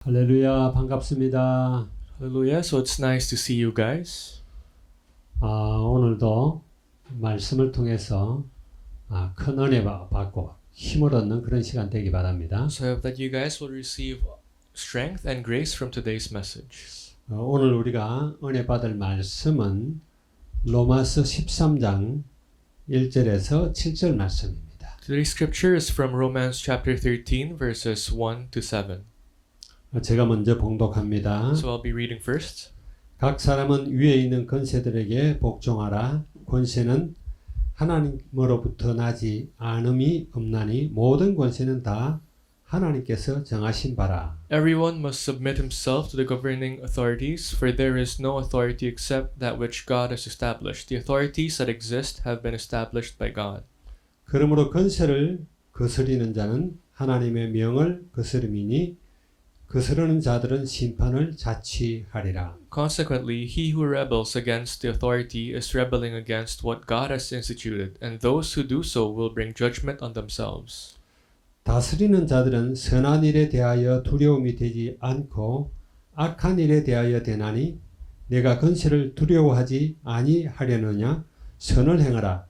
할렐루야, 반갑습니다. Hallelujah. So it's nice to see you guys. 오늘도 말씀을 통해서 큰 은혜 받고 힘을 얻는 그런 시간 되기 바랍니다. So I hope that you guys will receive strength and grace from today's message. 오늘 우리가 은혜 받을 말씀은 로마서 13장 1절에서 7절 말씀입니다. Today's scripture is from Romans chapter 13 verses 1 to 7. 제가 먼저 봉독합니다. So I'll be reading first. 각 사람은 위에 있는 권세들에게 복종하라. 권세는 하나님으로부터 나지 않음이 없나니 모든 권세는 다 하나님께서 정하신 바라. Everyone must submit himself to the governing authorities, for there is no authority except that which God has established. The authorities that exist have been established by God. 그러므로 권세를 거스리는 자는 하나님의 명을 거스름이니 거스르는 자들은 심판을 자취하리라. Consequently, he who rebels against the authority is rebelling against what God has instituted, and those who do so will bring judgment on themselves. 다스리는 자들은 선한 일에 대하여 두려움이 되지 않고 악한 일에 대하여 되나니 내가 권세를 두려워하지 아니하려느냐 선을 행하라.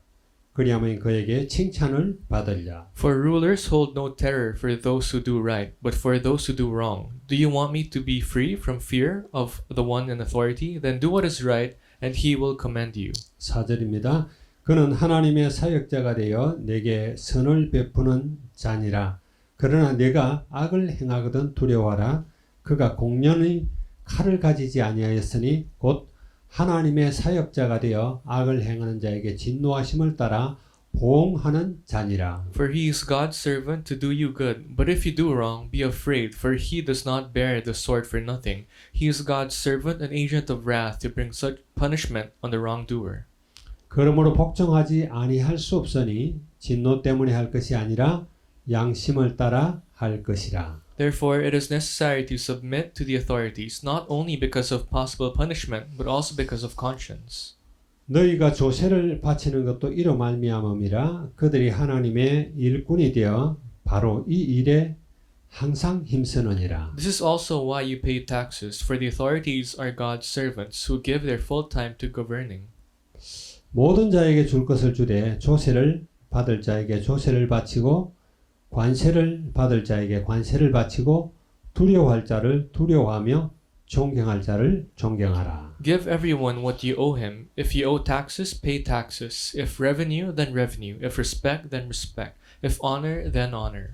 그리하면 그에게 칭찬을 받으리라. For rulers hold no terror for those who do right, but for those who do wrong. Do you want me to be free from fear of the one in authority? Then do what is right, and he will commend you. 4절입니다. 그는 하나님의 사역자가 되어 내게 선을 베푸는 자니라. 그러나 내가 악을 행하거든 두려워하라. 그가 공연히 칼을 가지지 아니하였으니 곧 하나님의 사역자가 되어 악을 행하는 자에게 진노하심을 따라 보응하는 자니라. For he is God's servant to do you good. But if you do wrong, be afraid, for he does not bear the sword for nothing. He is God's servant, an agent of wrath, to bring such punishment on the wrongdoer. 그러므로 복종하지 아니할 수 없으니 진노 때문에 할 것이 아니라 양심을 따라 할 것이라. Therefore, it is necessary to submit to the authorities, not only because of possible punishment, but also because of conscience. 너희가 조세를 바치는 것도 이로 말미암음이라. 그들이 하나님의 일꾼이 되어 바로 이 일에 항상 힘쓰느니라. This is also why you pay taxes, for the authorities are God's servants who give their full time to governing. 모든 자에게 줄 것을 주되 조세를 받을 자에게 조세를 바치고 관세를 받을 자에게 관세를 바치고 두려워할 자를 두려워하며 존경할 자를 존경하라. Give everyone what you owe him. If you owe taxes, pay taxes. If revenue, then revenue. If respect, then respect. If honor, then honor.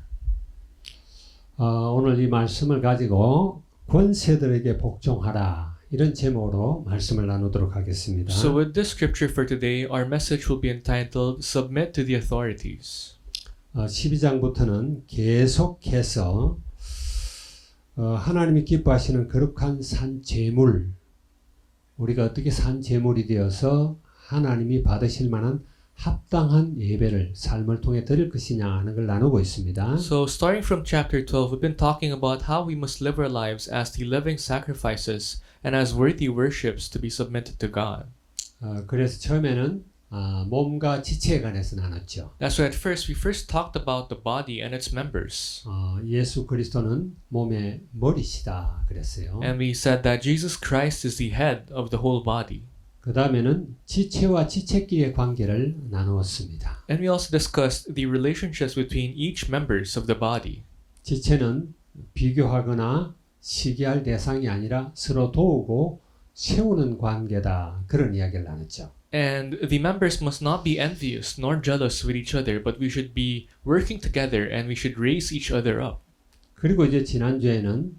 오늘 이 말씀을 가지고 권세들에게 복종하라. 이런 제목으로 말씀을 나누도록 하겠습니다. So with this scripture for today, our message will be entitled Submit to the Authorities. 12장부터는 계속해서 하나님이 기뻐하시는 거룩한 산 제물, 우리가 어떻게 산 제물이 되어서 하나님이 받으실 만한 합당한 예배를 삶을 통해 드릴 것이냐 하는 걸 나누고 있습니다. So starting from chapter 12, we've been talking about how we must live our lives as the living sacrifices and as worthy worships to be submitted to God. 그래서 처음에는 몸과 지체에 관해서 나눴죠. That's why at first we talked about the body and its members. 예수 그리스도는 몸의 머리시다 그랬어요. And we said that Jesus Christ is the head of the whole body. 그 다음에는 지체와 지체끼리의 관계를 나누었습니다. And we also discussed the relationships between each members of the body. 지체는 비교하거나 시기할 대상이 아니라 서로 도우고 세우는 관계다. 그런 이야기를 나눴죠. And the members must not be envious nor jealous with each other, but we should be working together and we should raise each other up. 그리고 이제 지난주에는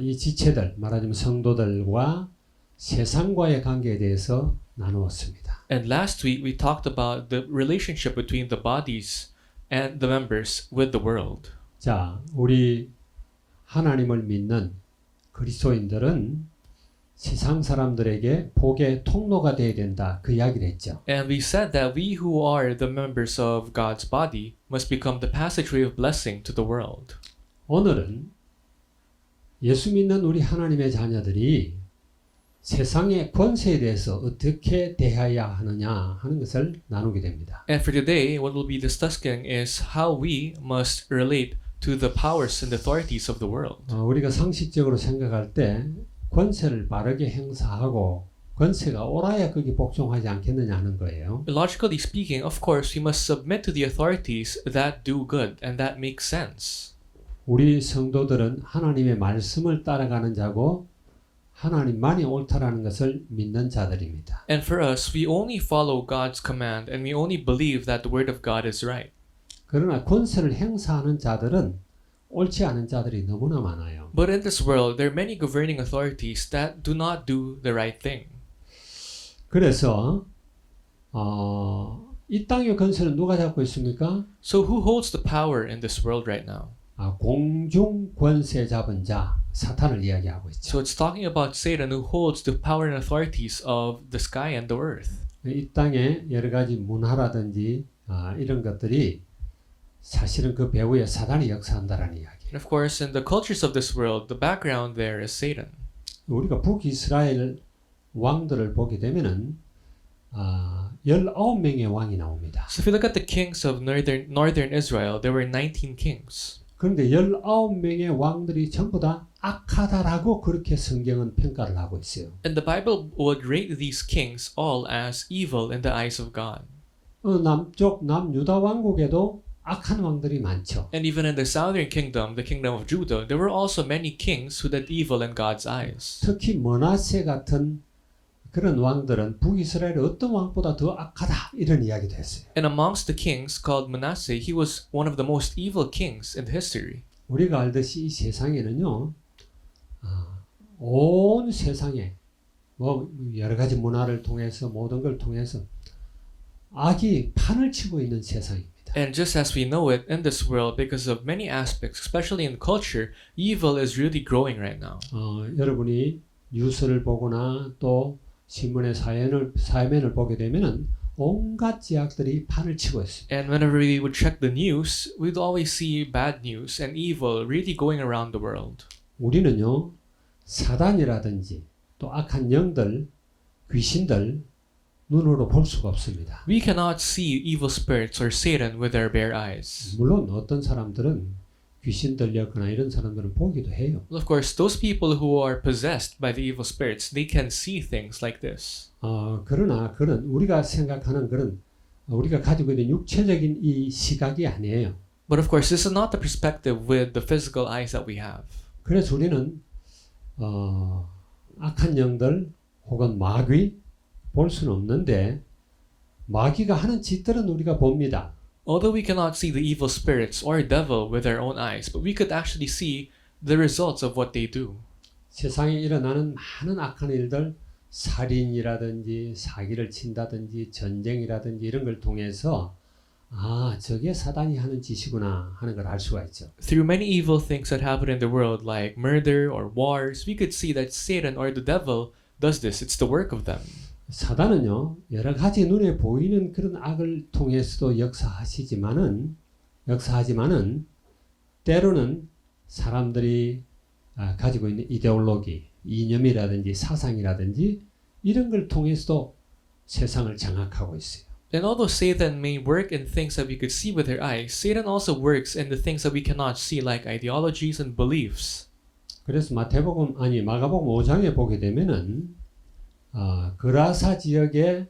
이 지체들, 말하자면 성도들과 세상과의 관계에 대해서 나누었습니다. And last week we talked about the relationship between the bodies and the members with the world. 자, 우리 하나님을 믿는 그리스도인들은 세상 사람들에게 복의 통로가 되어야 된다. 그 이야기를 했죠. And we said that we who are the members of God's body must become the passageway of blessing to the world. 오늘은 예수 믿는 우리 하나님의 자녀들이 세상의 권세에 대해서 어떻게 대해야 하느냐 하는 것을 나누게 됩니다. And for today, what we'll be discussing is how we must relate to the powers and authorities of the world. 우리가 상식적으로 생각할 때 권세를 바르게 행사하고 권세가 옳아야 거기 복종하지 않겠느냐 하는 거예요. Logically speaking, of course, we must submit to the authorities that do good and that makes sense. 우리 성도들은 하나님의 말씀을 따라가는 자고 하나님만이 옳다라는 것을 믿는 자들입니다. And for us, we only follow God's command and we only believe that the word of God is right. 그러나 권세를 행사하는 자들은 옳지 않은 자들이 너무나 많아요. But in this world, there are many governing authorities that do not do the right thing. 그래서 이 땅의 권세는 누가 잡고 있습니까? So who holds the power in this world right now? 공중 권세 잡은 자 사탄을 이야기하고 있죠. So it's talking about Satan who holds the power and authorities of the sky and the earth. 이 땅의 여러 가지 문화라든지 이런 것들이 사실은 그 배후에 사단이 역사한다라는 이야기. And of course, in the cultures of this world, the background there is Satan. 우리가 북이스라엘 왕들을 보게 되면은 19명의 왕이 나옵니다. So if you look at the kings of northern Israel, there were 19 kings. 그런데 19명의 왕들이 전부 다 악하다라고 그렇게 성경은 평가를 하고 있어요. And the Bible would rate these kings all as evil in the eyes of God. 남쪽 남유다 왕국에도 악한 왕들이 많죠. And even in the southern kingdom, the kingdom of Judah, there were also many kings who did evil in God's eyes. 특히 머나세 같은 그런 왕들은 북이스라엘의 어떤 왕보다 더 악하다 이런 이야기도 했어요. And amongst the kings called Manasseh, he was one of the most evil kings in history. 우리가 알듯이 이 세상에는요, 온 세상에 뭐 여러 가지 문화를 통해서 모든 걸 통해서 악이 판을 치고 있는 세상입니다. And just as we know it in this world, because of many aspects, especially in culture, evil is really growing right now. 여러분이 뉴스를 보거나 또 신문의 사회면을 보게 되면은 온갖 지역들이 판을 치고 있습니다. And whenever we would check the news, we'd always see bad news and evil really going around the world. 우리는요, 사단이라든지 또 악한 영들, 귀신들 눈으로 볼 수가 없습니다. We cannot see evil spirits or Satan with our bare eyes. 물론 어떤 사람들은 귀신 들렸거나 이런 사람들은 보기도 해요. Of course, those people who are possessed by the evil spirits, they can see things like this. 그러나 그런 우리가 생각하는 그런 우리가 가지고 있는 육체적인 이 시각이 아니에요. But of course, this is not the perspective with the physical eyes that we have. 그래서 우리는 악한 영들 혹은 마귀 볼 수는 없는데 마귀가 하는 짓들은 우리가 봅니다. Although we cannot see the evil spirits or devil with our own eyes, but we could actually see the results of what they do. 세상에 일어나는 많은 악한 일들, 살인이라든지 사기를 친다든지 전쟁이라든지 이런 걸 통해서 저게 사단이 하는 짓이구나 하는 걸 알 수가 있죠. Through many evil things that happen in the world, like murder or wars, we could see that Satan or the devil does this. It's the work of them. 사단은요, 여러 가지 눈에 보이는 그런 악을 통해서도 역사하지만은 때로는 사람들이 가지고 있는 이데올로기, 이념이라든지 사상이라든지 이런 걸 통해서도 세상을 장악하고 있어요. And although Satan may work in things that we could see with our eyes, Satan also works in the things that we cannot see, like ideologies and beliefs. 그래서 마가복음 5장에 보게 되면은 그라사 지역에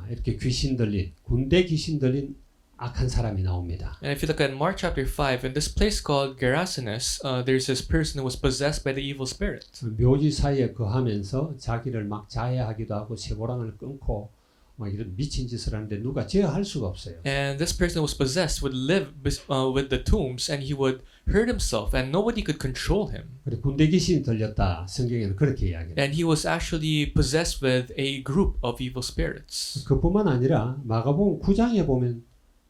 이렇게 귀신 들린 군대 귀신 들린 악한 사람이 나옵니다. And if you look at Mark chapter 5, in this place called Gerasenes, there's this person who was possessed by the evil spirit. 묘지 사이에 거하면서 자기를 막 자해하기도 하고 쇠고랑을 끊고 막 이런 미친 짓을 하는데 누가 제어할 수가 없어요. And this person who was possessed would live with the tombs, and he would hurt himself, and nobody could control him. 그리고 군대 귀신이 들렸다. 성경에는 그렇게 이야기해요. And he was actually possessed with a group of evil spirits. 그뿐만 아니라 마가복음 9장에 보면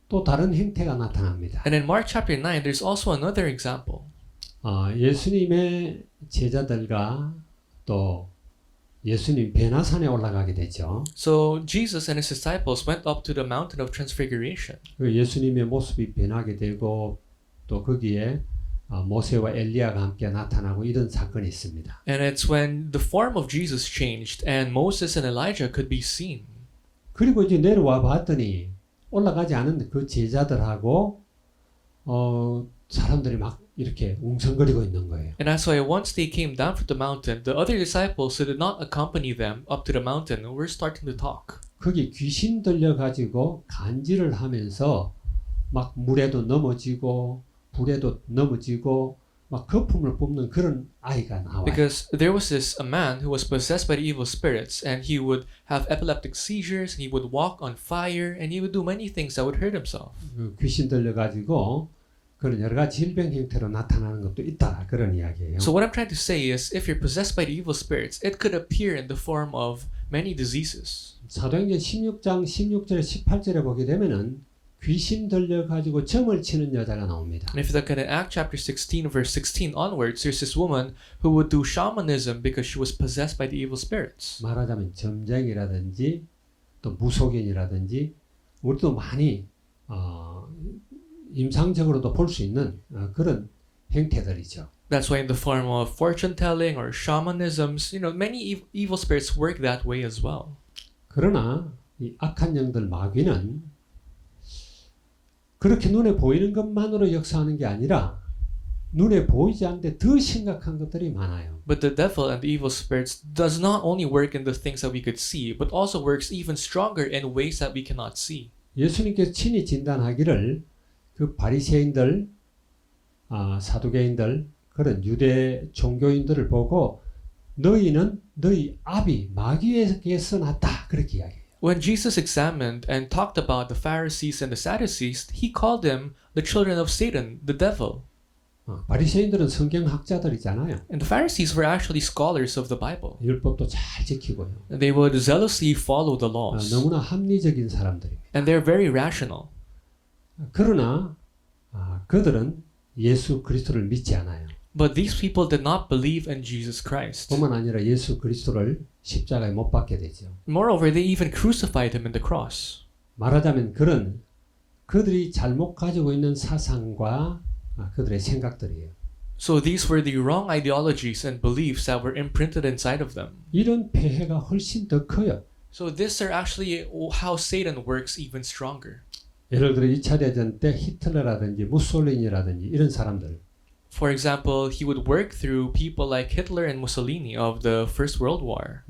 또 다른 행태가 나타납니다. And in Mark chapter 9, there's also another example. 예수님의 제자들과 또 예수님 베나산에 올라가게 되죠. So Jesus and his disciples went up to the mountain of transfiguration. 예수님의 모습이 변하게 되고 또 거기에 모세와 엘리야가 함께 나타나고 이런 사건이 있습니다. And it's when the form of Jesus changed and Moses and Elijah could be seen. 그리고 이제 내려와 봤더니 올라가지 않은 그 제자들하고 사람들이 막 이렇게 웅성거리고 있는 거예요. And that's why once they came down from the mountain, the other disciples who did not accompany them up to the mountain were starting to talk. 거기 귀신 들려가지고 간질을 하면서 막 물에도 넘어지고 불에도 넘어지고 막 거품을 뿜는 그런 아이가 나와요. Because there was a man who was possessed by the evil spirits, and he would have epileptic seizures, and he would walk on fire, and he would do many things that would hurt himself. 귀신 들려가지고 그런 여러 가지 질병 형태로 나타나는 것도 있다 그런 이야기예요. So what I'm trying to say is, if you're possessed by the evil spirits, it could appear in the form of many diseases. 사도행전 16장 16절에 18절에 보게 되면은 귀신 들려가지고 점을 치는 여자가 나옵니다. And if you look at Acts chapter 16, verse 16 onwards, there's this woman who would do shamanism because she was possessed by the evil spirits. 말하자면 점쟁이라든지 또 무속인이라든지 우리도 많이 임상적으로도 볼 수 있는 그런 행태들이죠. That's why in the form of fortune telling or shamanisms, many evil spirits work that way as well. 그러나 이 악한 영들 마귀는 그렇게 눈에 보이는 것만으로 역사하는 게 아니라 눈에 보이지 않는데 더 심각한 것들이 많아요. But the devil and the evil spirits does not only work in the things that we could see, but also works even stronger in ways that we cannot see. 예수님께서 친히 진단하기를 그 바리새인들, 사두개인들 그런 유대 종교인들을 보고 너희는 너희 아비 마귀에게서 났다 그렇게 이야기해요. When Jesus examined and talked about the Pharisees and the Sadducees, he called them the children of Satan, the devil. 바리새인들은 성경학자들이잖아요. And the Pharisees were actually scholars of the Bible. 율법도 잘 지키고요. And they would zealously follow the laws. 너무나 합리적인 사람들입니다. And they're very rational. 그러나 그들은 예수 그리스도를 믿지 않아요. But these people did not believe in Jesus Christ. 뿐만 아니라 예수 그리스도를 십자가에 못 박게 되죠. Moreover, they even crucified him in the cross. 말하자면 그들이 잘못 가지고 있는 사상과 그들의 생각들이에요. So these were the wrong ideologies and beliefs that were imprinted inside of them. 이런 폐해가 훨씬 더 커요. So these are actually how Satan works even stronger. 예를 들어 2차 대전 때 히틀러라든지 무솔리니라든지 이런 사람들 For example, he would work through people like Hitler and Mussolini of the First World War.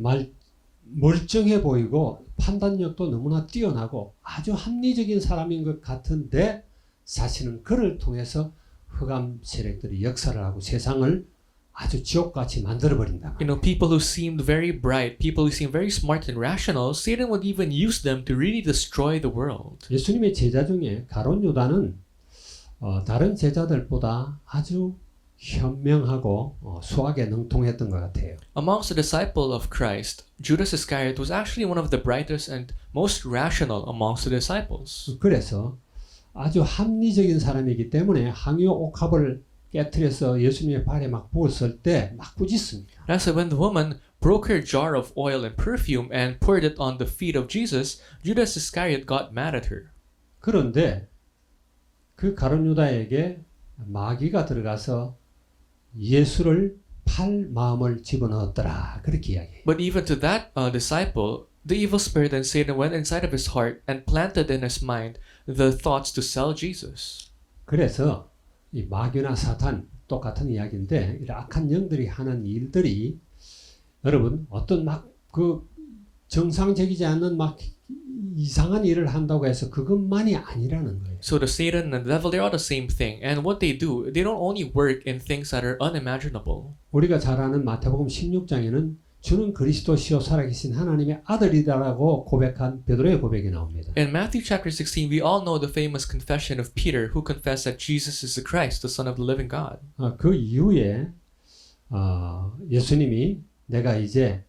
멀쩡해 보이고 판단력도 너무나 뛰어나고 아주 합리적인 사람인 것 같은데 사실은 그를 통해서 흑암 세력들이 역사를 하고 세상을 아주 지옥같이 만들어버린다. People who seemed very bright, people who seemed very smart and rational, Satan would even use them to really destroy the world. 예수님의 제자 중에 가룟 유다는 다른 제자들보다 아주 현명하고 수학에 능통했던 것 같아요. Amongst the disciples of Christ, Judas Iscariot was actually one of the brightest and most rational amongst the disciples. 그래서 아주 합리적인 사람이기 때문에 항유 옥합을 깨트려서 예수님의 발에 막 부었을 때 막 꾸짖습니다. That's why when the woman broke her jar of oil and perfume and poured it on the feet of Jesus, Judas Iscariot got mad at her. 그런데 그 가룟 유다에게 마귀가 들어가서 예수를 팔 마음을 집어넣었더라 그렇게 이야기해요. But even to that disciple, the evil spirit and Satan went inside of his heart and planted in his mind the thoughts to sell Jesus. 그래서 이 마귀나 사탄 똑같은 이야기인데 이런 악한 영들이 하는 일들이 여러분 어떤 막 그 정상적이지 않는 막 이상한 일을 한다고 해서 그것만이 아니라는 거예요. So the Satan and the devil, they're all the same thing. And what they do, they don't only work in things that are unimaginable. 우리가 잘 아는 마태복음 16장에는 주는 그리스도시요 살아계신 하나님의 아들이다라고 고백한 베드로의 고백이 나옵니다. In Matthew chapter 16, we all know the famous confession of Peter, who confessed that Jesus is the Christ, the Son of the living God. 그 이후에 예수님이 내가 이제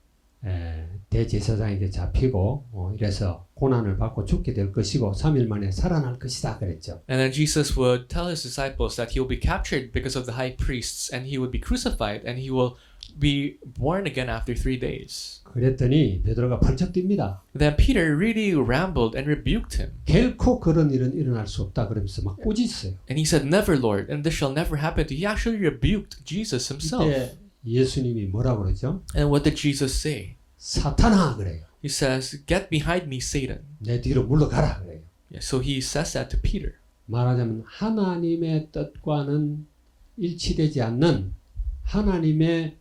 대제사장에게 잡히고 이래서 고난을 받고 죽게 될 것이고 3일 만에 살아날 것이다 그랬죠. And then Jesus would tell his disciples that he will be captured because of the high priests, and he would be crucified, and he will be born again after 3 days. 그랬더니 베드로가 펄쩍 뜁니다. Then Peter really rambled and rebuked him. 결코 그런 일은 일어날 수 없다 그러면서 막 꾸짖어요. And he said, "Never, Lord, and this shall never happen to you." He actually rebuked Jesus himself. 이때 예수님이 뭐라고 그러죠? And what did Jesus say? 사탄아 그래요. He says, "Get behind me, Satan." 내 뒤로 물러가라 그래요. Yeah, so he says that to Peter. 말하자면 하나님의 뜻과는 일치되지 않는 하나님의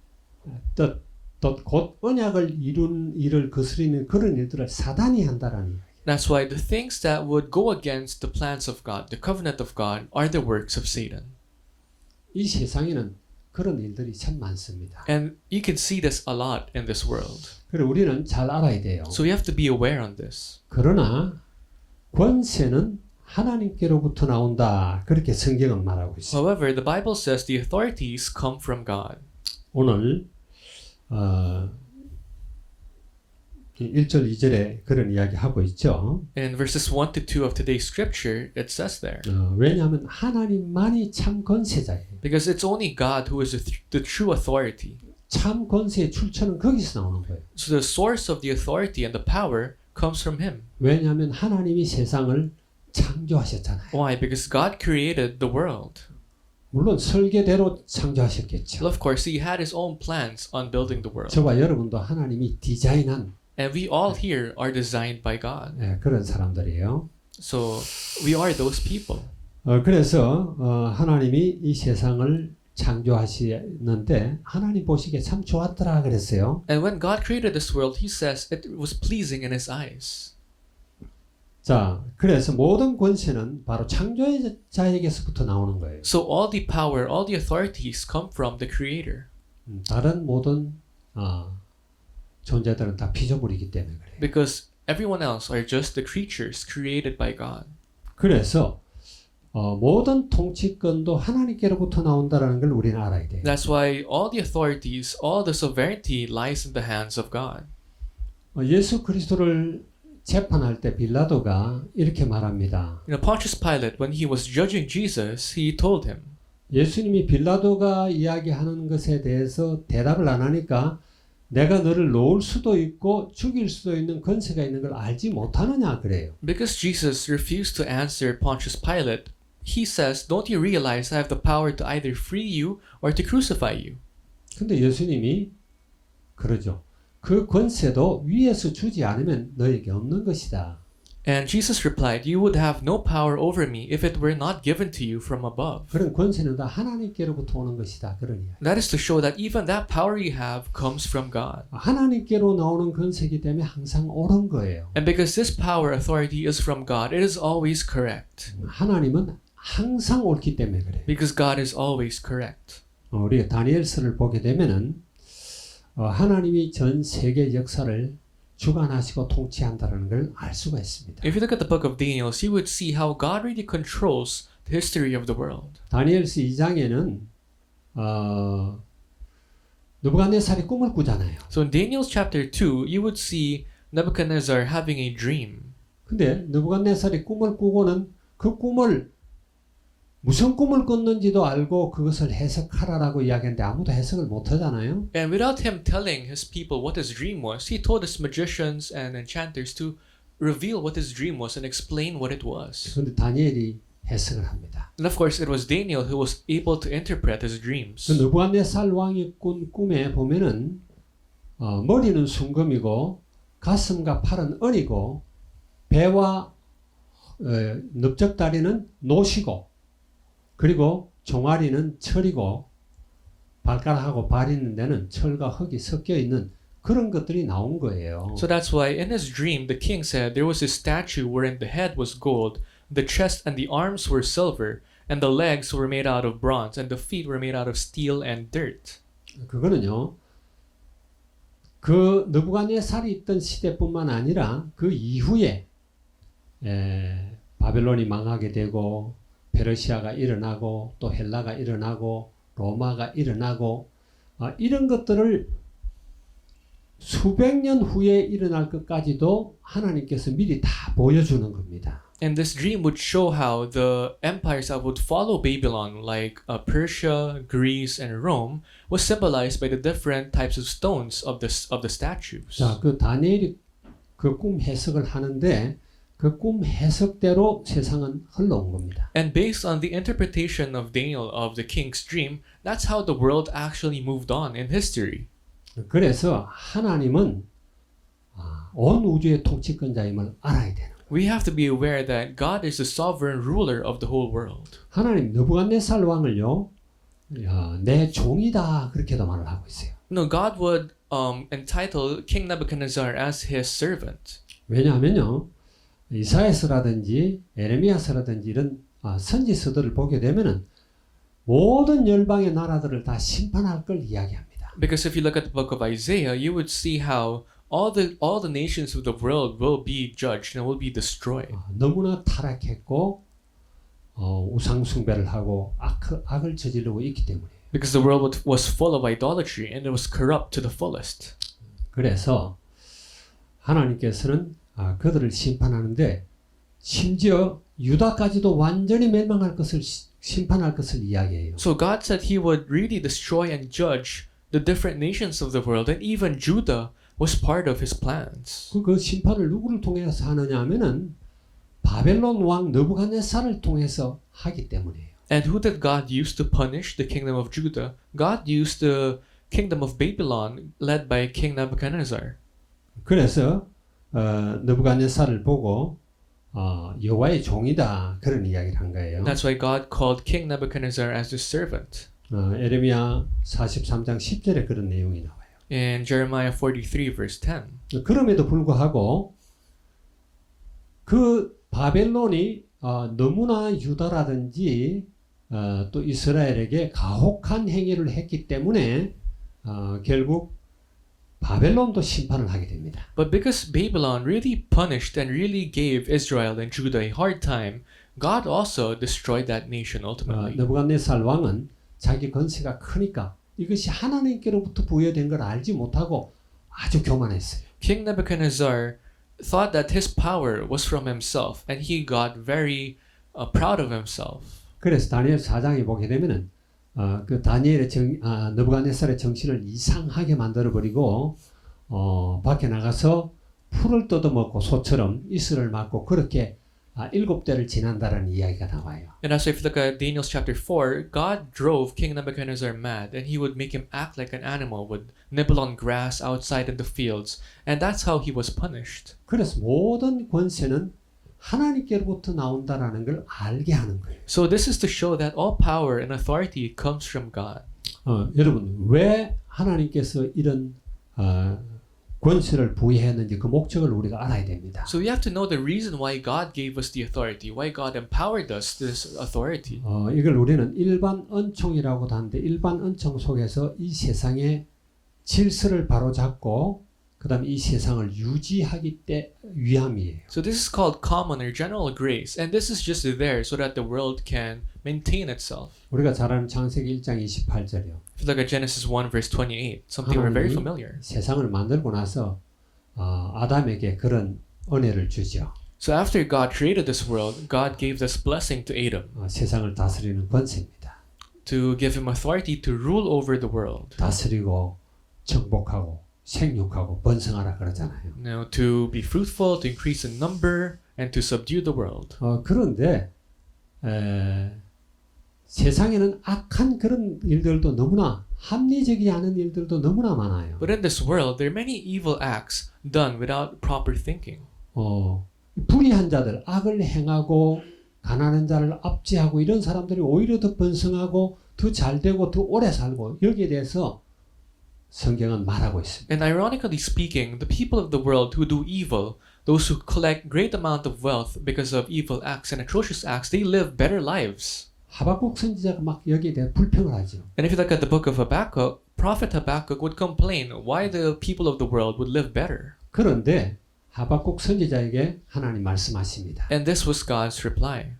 뜻, 곧 언약을 이룬 일을 거스리는 그런 일들을 사단이 한다라는 이야기. That's why the things that would go against the plans of God, the covenant of God, are the works of Satan. 이 세상에는 그런 일들이 참 많습니다. And you can see this a lot in this world. 그래서 우리는 잘 알아야 돼요. So we have to be aware on this. 그러나 권세는 하나님께로부터 나온다. 그렇게 성경은 말하고 있습니다. However, the Bible says the authorities come from God. 오늘 1절 2절에 그런 이야기 하고 있죠. In verses 1 to 2 of today's scripture, it says there. 왜냐하면 하나님만이 참 권세자예요. Because it's only God who is the true authority. 참 권세의 출처는 거기서 나오는 거예요. So the source of the authority and the power comes from Him. 왜냐하면 하나님이 세상을 창조하셨잖아요. Why? Because God created the world. 물론 설계대로 창조하셨겠죠. Well, of course, He had His own plans on building the world. 저와 여러분도 하나님이 디자인한 And we all here are designed by God. 그런 사람들이에요. So we are those people. 그래서 하나님이 이 세상을 창조하시는데 하나님 보시기에 참 좋았더라 그랬어요. And when God created this world, He says it was pleasing in His eyes. 자, 그래서 모든 권세는 바로 창조자에게서부터 나오는 거예요. So all the power, all the authorities come from the Creator. 다른 모든 존재들은 다 피조물이기 때문에 그래요. Because everyone else are just the creatures created by God. 그래서 모든 통치권도 하나님께로부터 나온다라는 걸 우리는 알아야 돼요. That's why all the authorities, all the sovereignty lies in the hands of God. 예수 그리스도를 재판할 때 빌라도가 이렇게 말합니다. You know, Pontius Pilate, when he was judging Jesus, he told him, 예수님이 빌라도가 이야기하는 것에 대해서 대답을 안 하니까 내가 너를 놓을 수도 있고 죽일 수도 있는 권세가 있는 걸 알지 못하느냐 그래요. because Jesus refused to answer Pontius Pilate, he says, don't you realize I have the power to either free you or to crucify you? 근데 예수님이 그러죠. 그 권세도 위에서 주지 않으면 너에게 없는 것이다. And Jesus replied, you would have no power over me if it were not given to you from above. 그런 권세는 다 하나님께로부터 오는 것이다. 그러니 That is to show that even that power you have comes from God. 하나님께로 나오는 권세이기 때문에 항상 옳은 거예요. And because this power authority is from God, it is always correct. 하나님은 항상 옳기 때문에 그래요. Because God is always correct. 우리가 다니엘서를 보게 되면은 하나님이 전 세계 역사를 주관하시고 통치한다는 걸 알 수가 있습니다. If you look at the book of Daniel, you would see how God really controls the history of the world. 다니엘서 2장에는 느부갓네살이 꿈을 꾸잖아요. So in Daniel chapter 2, you would see Nebuchadnezzar having a dream. 근데 느부갓네살이 꿈을 꾸고는 그 꿈을 무슨 꿈을 꿨는지도 알고 그것을 해석하라라고 이야기했는데 아무도 해석을 못 하잖아요. And without him telling his people what his dream was, he told his magicians and enchanters to reveal what his dream was and explain what it was. 그런데 다니엘이 해석을 합니다. And of course, it was Daniel who was able to interpret his dreams. 그 느부갓네살 왕이 꾼 꿈에 보면은 머리는 순금이고 가슴과 팔은 은이고 배와 넓적다리는 노시고 그리고 종아리는 철이고 발가락하고 발 있는 데는 철과 흙이 섞여 있는 그런 것들이 나온 거예요. So that's why in his dream, the king said there was a statue wherein the head was gold, the chest and the arms were silver, and the legs were made out of bronze, and the feet were made out of steel and dirt. 그거는요. 그 느부갓네살이 있던 시대뿐만 아니라 그 이후에 바벨론이 망하게 되고 페르시아가 일어나고 또 헬라가 일어나고 로마가 일어나고 이런 것들을 수백 년 후에 일어날 것까지도 하나님께서 미리 다 보여주는 겁니다. And this dream would show how the empires that would follow Babylon, like Persia, Greece, and Rome, was symbolized by the different types of stones of the statues. 자, 그 다니엘이 그 꿈 해석을 하는데 그 꿈 해석대로 세상은 흘러온 겁니다. And based on the interpretation of Daniel of the king's dream, that's how the world actually moved on in history. 그래서 하나님은 온 우주의 통치권자임을 알아야 되는 거예요. We have to be aware that God is the sovereign ruler of the whole world. 하나님 느부갓네살 왕을요, 야, 내 종이다 그렇게도 말을 하고 있어요. No, God would entitle King Nebuchadnezzar as his servant. 왜냐하면요, 이사야서라든지 에레미야서라든지 이런 선지서들을 보게 되면은 모든 열방의 나라들을 다 심판할 걸 이야기합니다. Because if you look at the book of Isaiah, you would see how all the nations of the world will be judged and will be destroyed. 너무나 타락했고 우상 숭배를 하고 악을 저지르고 있기 때문에. Because the world was full of idolatry and it was corrupt to the fullest. 그래서 하나님께서는 그들을 심판하는데 심지어 유다까지도 완전히 멸망할 것을 심판할 것을 이야기해요. So God said He would really destroy and judge the different nations of the world, and even Judah was part of His plans. 그 심판을 누구를 통해서 하느냐 하면은 바벨론 왕 느부갓네살을 통해서 하기 때문이에요. And who did God use to punish the kingdom of Judah? God used the kingdom of Babylon led by King Nebuchadnezzar. 그래서 느부갓네살을 보고 여호와의 종이다 그런 이야기를 한 거예요. That's why God called King Nebuchadnezzar as his servant. 에레미야 43장 10절에 그런 내용이 나와요. In Jeremiah 43 verse 10. 그럼에도 불구하고 그 바벨론이 너무나 유다라든지 또 이스라엘에게 가혹한 행위를 했기 때문에 결국 바벨론도 심판을 하게 됩니다. But because Babylon really punished and really gave Israel and Judah a hard time, God also destroyed that nation ultimately. 느부갓네살 왕은 자기 권세가 크니까 이것이 하나님께로부터 부여된 걸 알지 못하고 아주 교만했어요. King Nebuchadnezzar thought that his power was from himself, and he got very proud of himself. 그래서 다니엘 4장에 보게 되면은 그 다니엘의 느부갓네살의 정신을 이상하게 만들어 버리고 밖에 나가서 풀을 뜯어먹고 소처럼 이슬을 맞고 그렇게 7대를 지난다라는 이야기가 나와요. And also, if you look at Daniel chapter 4, God drove King Nebuchadnezzar mad, and he would make him act like an animal, would nibble on grass outside in the fields, and that's how he was punished. 그래서 모든 권세는 하나님께로부터 나온다라는 걸 알게 하는 거예요. So this is to show that all power and authority comes from God. 여러분 왜 하나님께서 이런 권세를 부여했는지 그 목적을 우리가 알아야 됩니다. So we have to know the reason why God gave us the authority, why God empowered us this authority. 이걸 우리는 일반 은총이라고도 하는데 일반 은총 속에서 이 세상의 질서를 바로잡고 그다음에 이 세상을 유지하기 위함이에요. So this is called common or general grace, and this is just there so that the world can maintain itself. 우리가 잘 아는 창세기 1장 28절이요. If you look at Genesis 1 verse 28, something we're very familiar. 세상을 만들고 나서 아담에게 그런 은혜를 주죠. So after God created this world, God gave this blessing to Adam 세상을 다스리는 권세입니다. to give him authority to rule over the world. 다스리고 정복하고 생육하고 번성하라 그러잖아요. Now, to be fruitful, to increase in number, and to subdue the world. 그런데 세상에는 악한 그런 일들도 너무나 합리적이지 않은 일들도 너무나 많아요. But in this world, there are many evil acts done without proper thinking. 불의한 자들, 악을 행하고 가난한 자를 압제하고 이런 사람들이 오히려 더 번성하고 더 잘되고 더 오래 살고 여기에 대해서 성경은 말하고 있습니다. And ironically speaking, the people of the world who do evil, those who collect great amount of wealth because of evil acts and atrocious acts, they live better lives. 하박국 선지자가 막 여기에 대해 불평을 하죠. And if you look at the book of Habakkuk, Prophet Habakkuk would complain why the people of the world would live better. 그런데 하박국 선지자에게 하나님 말씀하십니다. And this was God's reply.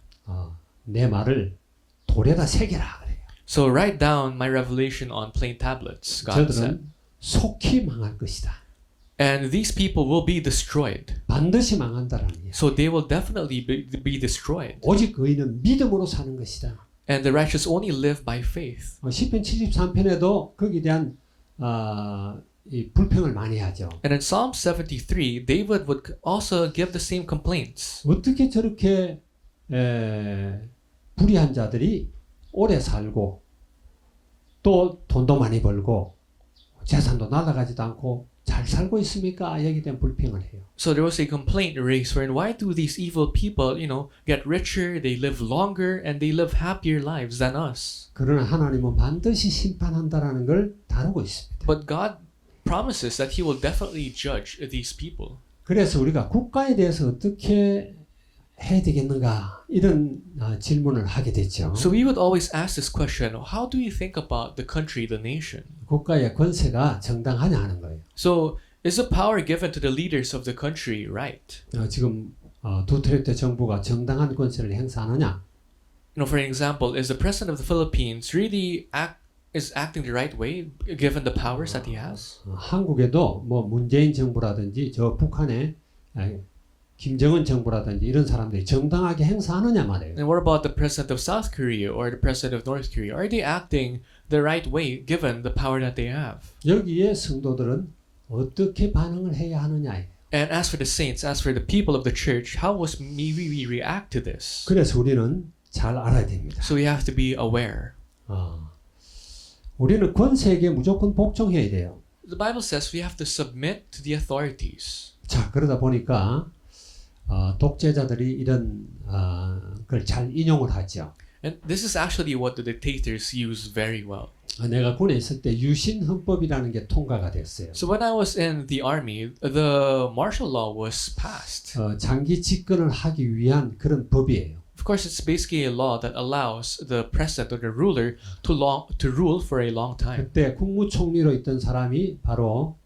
내 말을 돌에다 새겨라 그래요. So write down my revelation on plain tablets, God said. 저들은 속히 망할 것이다. And these people will be destroyed. 반드시 망한다라는 얘기예요. So they will definitely be destroyed. 오직 의인은 믿음으로 사는 것이다. And the righteous only live by faith. 시편 73편에도 거기에 대한 이 불평을 많이 하죠. And in Psalm 73, David would also give the same complaints. 어떻게 저렇게 불의한 자들이 오래 살고 또 돈도 많이 벌고 재산도 날아가지도 않고 잘 살고 있습니까? 여기에 대한 불평을 해요. So there was a complaint raised wherein why do these evil people, get richer, they live longer, and they live happier lives than us? 그러나 하나님은 반드시 심판한다라는 걸 다루고 있습니다. But God promises that He will definitely judge these people. 그래서 우리가 국가에 대해서 어떻게 해야 되겠는가 이런 질문을 하게 됐죠. So we would always ask this question, how do you think about the country, the nation? 국가의 권세가 정당하냐 하는 거예요. So is the power given to the leaders of the country right? 지금 두테르테 정부가 정당한 권세를 행사하느냐? For example, is the president of the Philippines really acting the right way given the powers that he has? 한국에도 뭐 문재인 정부라든지 저 북한의 김정은 정부라든지 이런 사람들이 정당하게 행사하느냐 말이에요. And what about the president of South Korea or the president of North Korea? Are they acting the right way given the power that they have? 여기에 성도들은 어떻게 반응을 해야 하느냐예요. And as for the saints, as for the people of the church, how must we react to this? 그래서 우리는 잘 알아야 됩니다. So we have to be aware. 우리는 권세에게 무조건 복종해야 돼요. The Bible says we have to submit to the authorities. 자, 그러다 보니까 독재자들이 이런 걸 잘 인용을 하죠. And this is actually what the dictators use very well. 내가 군에 있을 때 유신헌법이라는 게 통과가 됐어요. So when I was in the army, the martial law was passed. 장기 집권을 하기 위한 그런 법이에요. Of course, it's basically a law that allows the president or the ruler to rule for a long time. 그때 국무총리로 있던 사람이 바로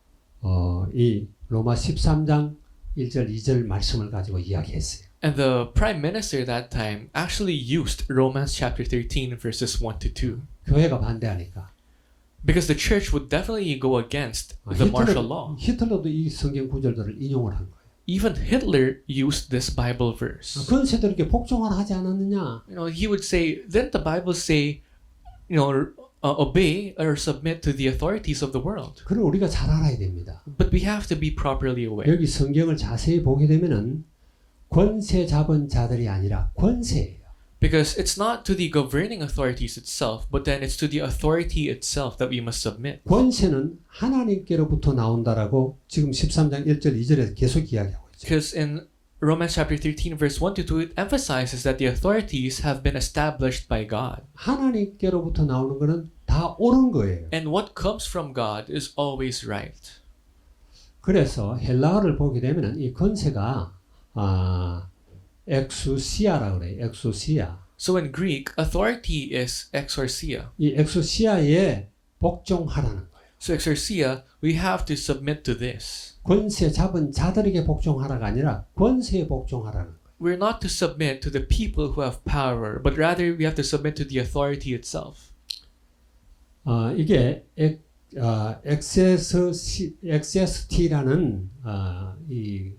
이 로마 13장 1절 2절 말씀을 가지고 이야기했어요. And the prime minister that time actually used Romans chapter 13 verses 1 to 2. 교회가 반대하니까. Because the church would definitely go against the martial law. 히틀러도 이 성경 구절들을 인용을 한 거예요. Even Hitler used this Bible verse. 권세들에게 복종하라 하지 않았느냐? He would say, didn't the Bible say, obey or submit to the authorities of the world? 그걸 우리가 잘 알아야 됩니다. But we have to be properly aware. 여기 성경을 자세히 보게 되면은 권세 잡은 자들이 아니라 권세예요. Because it's not to the governing authorities itself, but then it's to the authority itself that we must submit. 권세는 하나님께로부터 나온다라고 지금 13장 1절 2절에서 계속 이야기하고 있죠. Because in Romans chapter 13 verse 1 to 2, it emphasizes that the authorities have been established by God. 하나님께로부터 나오는 것은 다 옳은 거예요. And what comes from God is always right. 그래서 헬라어를 보게 되면은 이 권세가 엑수시아라 그래요. 엑수시아. So in Greek, authority is exousia. 이 엑수시아에 복종하라는 거예요. So exousia, we have to submit to this. 권세 잡은 자들에게 복종하라가 아니라 권세에 복종하라는 거예요. We're not to submit to the people who have power, but rather we have to submit to the authority itself. 이게 XST라는 이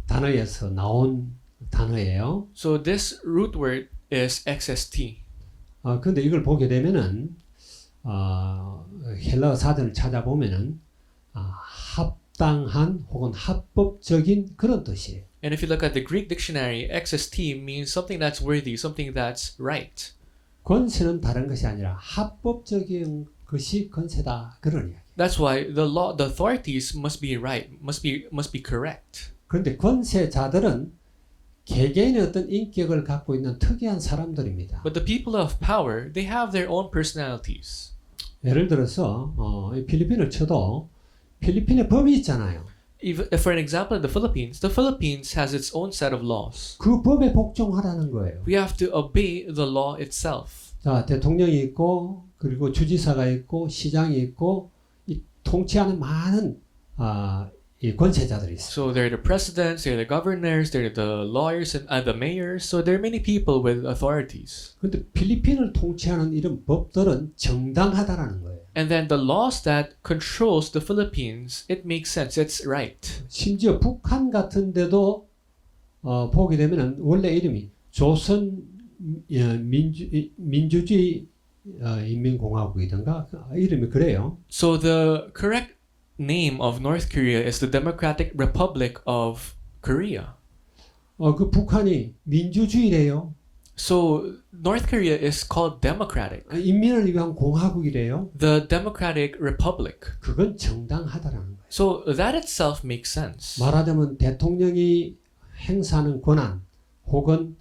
단어에서 나온 단어예요. So this root word is XST. 근데 이걸 보게 되면은 헬라어 사전을 찾아보면은 합당한 혹은 합법적인 그런 뜻이에요. And if you look at the Greek dictionary, XST means something that's worthy, something that's right. 권세는 다른 것이 아니라 합법적인 것이 권세다 그런 이야기. That's why the authorities must be right, must be correct. 그런데 권세자들은 개개인의 어떤 인격을 갖고 있는 특이한 사람들입니다. But the people of power, they have their own personalities. 예를 들어서 필리핀을 쳐도 필리핀의 법이 있잖아요. Even for an example, in the Philippines has its own set of laws. 그 법에 복종하라는 거예요. We have to obey the law itself. 자, 대통령이 있고 그리고 주지사가 있고 시장이 있고 이 통치하는 많은 이 권세자들이 있어요. So they're the presidents, they're the governors, they're the lawyers and the mayors. So there are many people with authorities. 그런데 필리핀을 통치하는 이런 법들은 정당하다라는 거예요. And then the laws that controls the Philippines, it makes sense. It's right. 심지어 북한 같은 데도 보게 되면은 원래 이름이 조선 민주주의 인민공화국이던가 이름이 그래요. So the correct name of North Korea is the Democratic Republic of Korea. 그 북한이 민주주의래요. So North Korea is called democratic. 인민을 위한 공화국이래요. The Democratic Republic. 그건 정당하다라는 거예요. So that itself makes sense. 말하자면 대통령이 행사하는 권한 혹은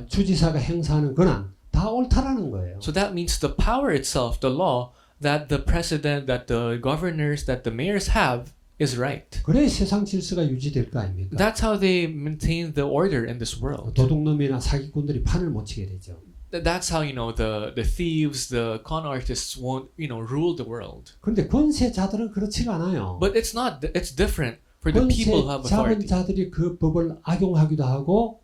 주지사가 행사하는 권한 다 옳다라는 거예요. So that means the power itself, the law that the president, that the governors, that the mayors have is right. 그래야 세상 질서가 유지될 거 아닙니까? That's how they maintain the order in this world. 도둑놈이나 사기꾼들이 판을 못 치게 되죠. That's how the thieves, the con artists won't rule the world. 그런데 권세자들은 그렇지가 않아요. But it's different for the 권세 people who have 잡은 authority. 자들이 그 법을 악용하기도 하고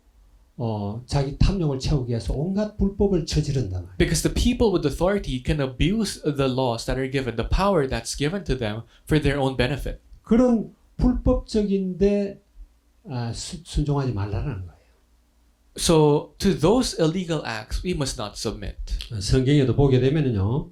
자기 탐욕을 채우기 위해서 온갖 불법을 저지른단 말이에요. Because the people with authority can abuse the laws that are given, the power that's given to them for their own benefit. 그런 불법적인데 순종하지 말라는 거예요. So to those illegal acts, we must not submit. 성경에도 보게 되면은요,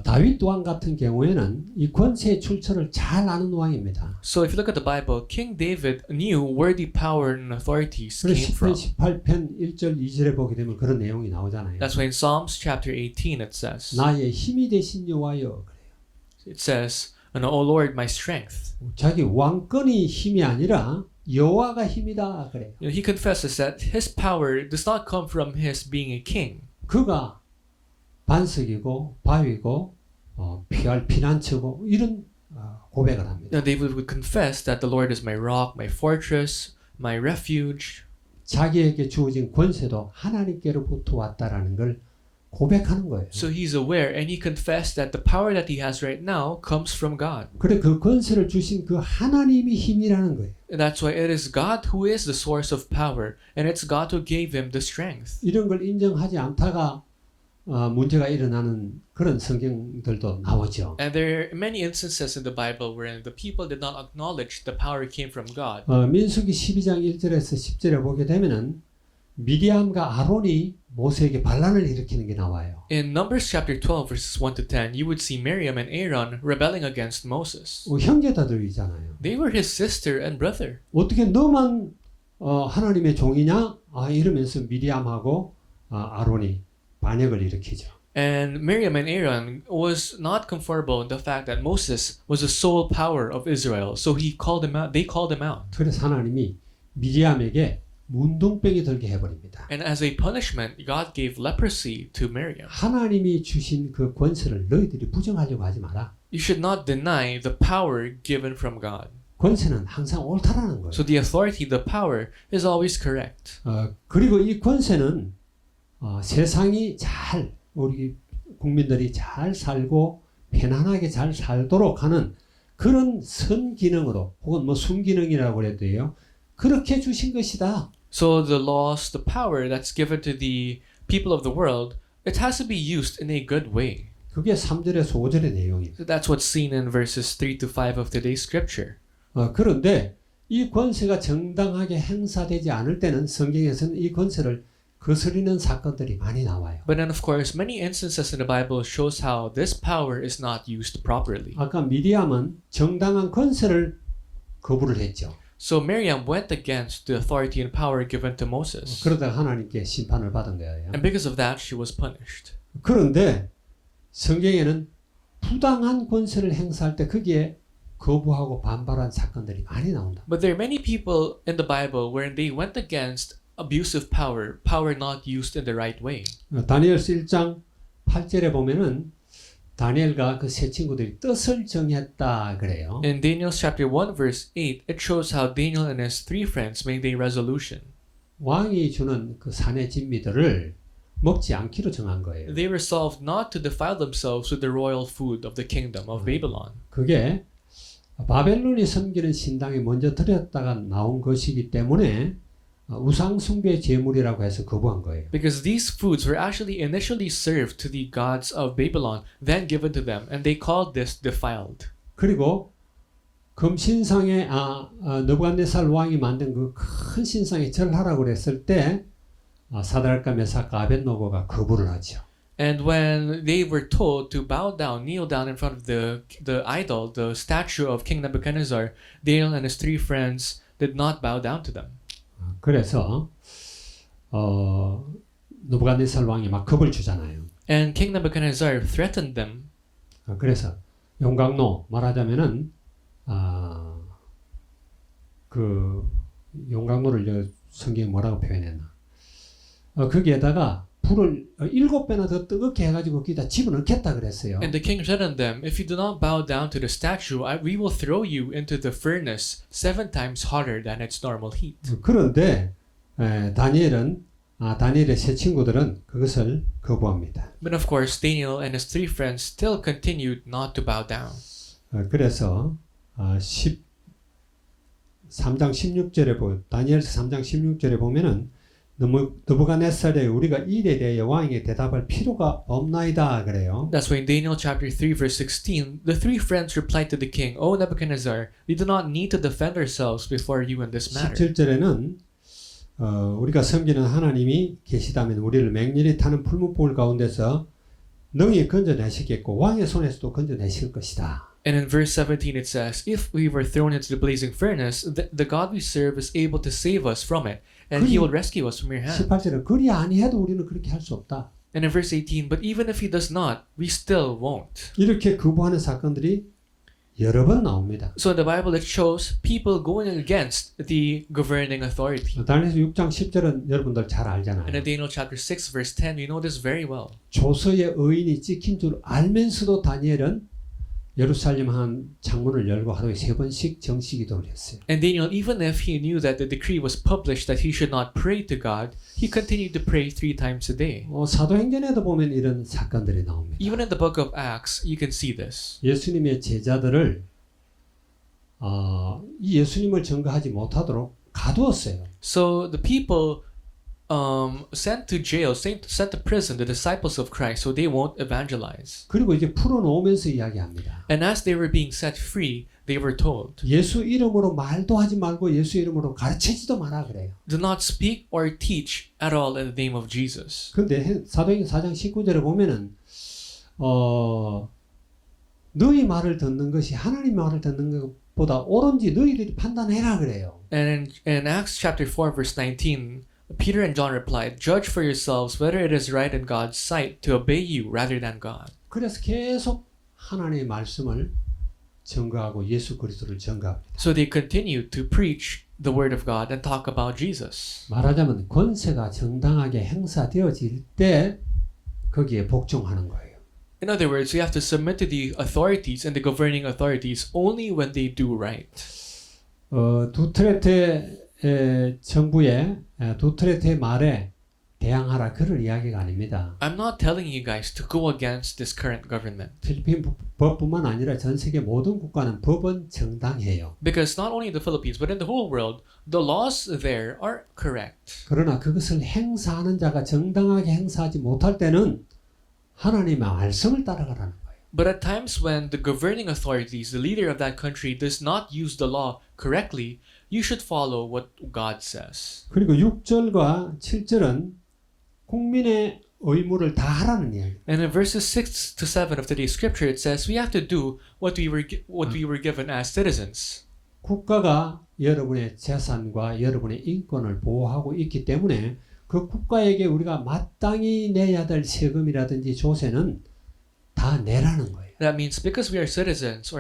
다윗 왕 같은 경우에는 이 권세의 출처를 잘 아는 왕입니다. So if you look at the Bible, King David knew where the power and authorities 그래서 came from. 18편 1절 2절에 보게 되면 그런 내용이 나오잖아요. That's why in Psalms chapter 18 it says, 나의 힘이 되신 여호와여. it says, O Lord, my strength. 자기 왕권이 힘이 아니라 여호와가 힘이다 그래요. He confesses that his power does not come from his being a king. 그가 반석이고 바위고 피할 피난처고 이런 고백을 합니다. Now David would confess that the Lord is my rock, my fortress, my refuge. 자기에게 주어진 권세도 하나님께로부터 왔다라는 걸 고백하는 거예요. So he's aware and he confessed that the power that he has right now comes from God. 그래 그 권세를 주신 그 하나님이 힘이라는 거예요. And that's why it is God who is the source of power and it's God who gave him the strength. 이런 걸 인정하지 않다가 문제가 일어나는 그런 성경들도 나오죠. And there are many instances in the Bible wherein the people did not acknowledge the power came from God. 민수기 12장 1절에서 10절에 보게 되면은 미디암과 아론이 모세에게 반란을 일으키는 게 나와요. In Numbers chapter 12 verses 1 to 10, you would see Miriam and Aaron rebelling against Moses. 형제다들이잖아요. They were his sister and brother. 어떻게 너만 하나님의 종이냐? 이러면서 미디암하고 아론이 반역을 일으키죠. And Miriam and Aaron was not comfortable in the fact that Moses was the sole power of Israel. So he called him out. They called him out. 그래서 하나님이 미디암에게 문둥병이 들게 해버립니다. And as a punishment, God gave leprosy to Miriam. 하나님이 주신 그 권세를 너희들이 부정하려고 하지 마라. You should not deny the power given from God. 권세는 항상 옳다라는 거예요. So the authority, the power is always correct. 그리고 이 권세는 세상이 잘 우리 국민들이 잘 살고 편안하게 잘 살도록 하는 그런 선기능으로 혹은 뭐 순기능이라고 그래도 돼요. 그렇게 주신 것이다. So the laws, the power that's given to the people of the world, it has to be used in a good way. 그게 3절에서 5절의 내용입니다. So that's what's seen in verses 3 to 5 of today's scripture. 그런데 이 권세가 정당하게 행사되지 않을 때는 성경에서는 이 권세를 거스르는 사건들이 많이 나와요. But then of course, many instances in the Bible shows how this power is not used properly. 아까 미디암은 정당한 권세를 거부를 했죠. So Miriam went against the authority and power given to Moses. 그러다가 하나님께 심판을 받은 거예요. And because of that, she was punished. 그런데 성경에는 부당한 권세를 행사할 때 거기에 거부하고 반발한 사건들이 많이 나온다. But there are many people in the Bible wherein they went against abusive power, power not used in the right way. 다니엘서 1장 8절에 보면은 다니엘과 그 세 친구들이 뜻을 정했다 그래요. In Daniel chapter 1 verse 8, it shows how Daniel and his three friends made a resolution. 왕이 주는 그 산의 진미들을 먹지 않기로 정한 거예요. They resolved not to defile themselves with the royal food of the kingdom of Babylon. 그게 바벨론이 섬기는 신당에 먼저 드렸다가 나온 것이기 때문에 우상 숭배 제물이라고 해서 거부한 거예요. Because these foods were actually initially served to the gods of Babylon, then given to them, and they called this defiled. 그리고 금신상에 느부갓네살 왕이 만든 그 큰 신상에 절하라고 그랬을 때 사드락과 메삭과 아벳노고가 거부를 하죠. And when they were told to bow down, kneel down in front of the idol, the statue of King Nebuchadnezzar, Daniel and his three friends did not bow down to them. 그래서 느부갓네살 왕이 막 겁을 주잖아요. And King Nebuchadnezzar threatened them. 그래서 용광로 말하자면은 그 용광로를 성경에 뭐라고 표현했나? 거기에다가 불을 7배나 더 뜨겁게 해가지고 거기다 집어넣겠다 그랬어요. And the king threatened them, if you do not bow down to the statue, we will throw you into the furnace 7 times hotter than its normal heat. 그런데 다니엘의 세 친구들은 그것을 거부합니다. But of course, Daniel and his 3 friends still continued not to bow down. 그래서 3장 16절에 다니엘서 3장 16절에 보면은 느부갓네살에 우리가 이 일에 대해 왕에게 대답할 필요가 없나이다 그래요. That's why in Daniel chapter 3 verse 16, the 3 friends replied to the king, O Nebuchadnezzar, we do not need to defend ourselves before you in this matter. 17절에는 우리가 섬기는 하나님이 계시다면 우리를 맹렬히 타는 풀무불 가운데서 능히 건져내시겠고 왕의 손에서도 건져내실 것이다. And in verse 17 it says, if we were thrown into the blazing furnace, the God we serve is able to save us from it, and he will rescue us from your hand. 18절에 그리 아니해도 우리는 그렇게 할 수 없다. And in verse 18, but even if he does not, we still won't. 이렇게 거부하는 사건들이 여러 번 나옵니다. So in the Bible it shows people going against the governing authority. 다니엘서 6장 10절은 여러분들 잘 알잖아요. And in Daniel chapter 6 verse 10, we know this very well. 조서의 의인이 찍힌 줄 알면서도 다니엘은 예루살렘 한 창문을 열고 하루에 3번씩 정시 기도를 했어요. And Daniel, even if he knew that the decree was published that he should not pray to God, he continued to pray 3 times a day. 사도행전에도 보면 이런 사건들이 나옵니다. Even in the book of Acts, you can see this. 예수님의 제자들을 이 예수님을 증거하지 못하도록 가두었어요. So the people sent to jail, sent to prison the disciples of Christ so they won't evangelize. 그리고 이제 풀어놓으면서 이야기합니다. And as they were being set free, they were told, 예수 이름으로 말도 하지 말고 예수 이름으로 가르치지도 마라 그래요. do not speak or teach at all in the name of Jesus. 근데 사도행전 4장 19절에 보면은 너희 말을 듣는 것이 하나님 말을 듣는 것보다 옳은지 너희들이 판단해라 그래요. And in Acts chapter 4 verse 19, Peter and John replied, judge for yourselves whether it is right in God's sight to obey you rather than God. 그래서 계속 하나님의 말씀을 증거하고 예수 그리스도를 증거합니다. So they continued to preach the word of God and talk about Jesus. 말하자면 권세가 정당하게 행사되어질 때 거기에 복종하는 거예요. In other words, we have to submit to the authorities and the governing authorities only when they do right. 두테르테 정부의 두테르테 말에 대항하라 그럴 이야기가 아닙니다. I'm not telling you guys to go against this current government. 필리핀 법뿐만 아니라 전 세계 모든 국가는 법은 정당해요. Because not only in the Philippines, but in the whole world, the laws there are correct. 그러나 그것을 행사하는 자가 정당하게 행사하지 못할 때는 하나님의 말씀을 따라가라는 거예요. But at times when the governing authorities, the leader of that country, does not use the law correctly, you should follow what God says. 그리고 6절과 7절은 국민의 의무를 다 하라는 이야기. And in verses 6 to 7 of today's scripture, it says we have to do what we were given as citizens. 국가가 여러분의 재산과 여러분의 인권을 보호하고 있기 때문에 그 국가에게 우리가 마땅히 내야 될 세금이라든지 조세는 다 내라는 거예요. That means because we are citizens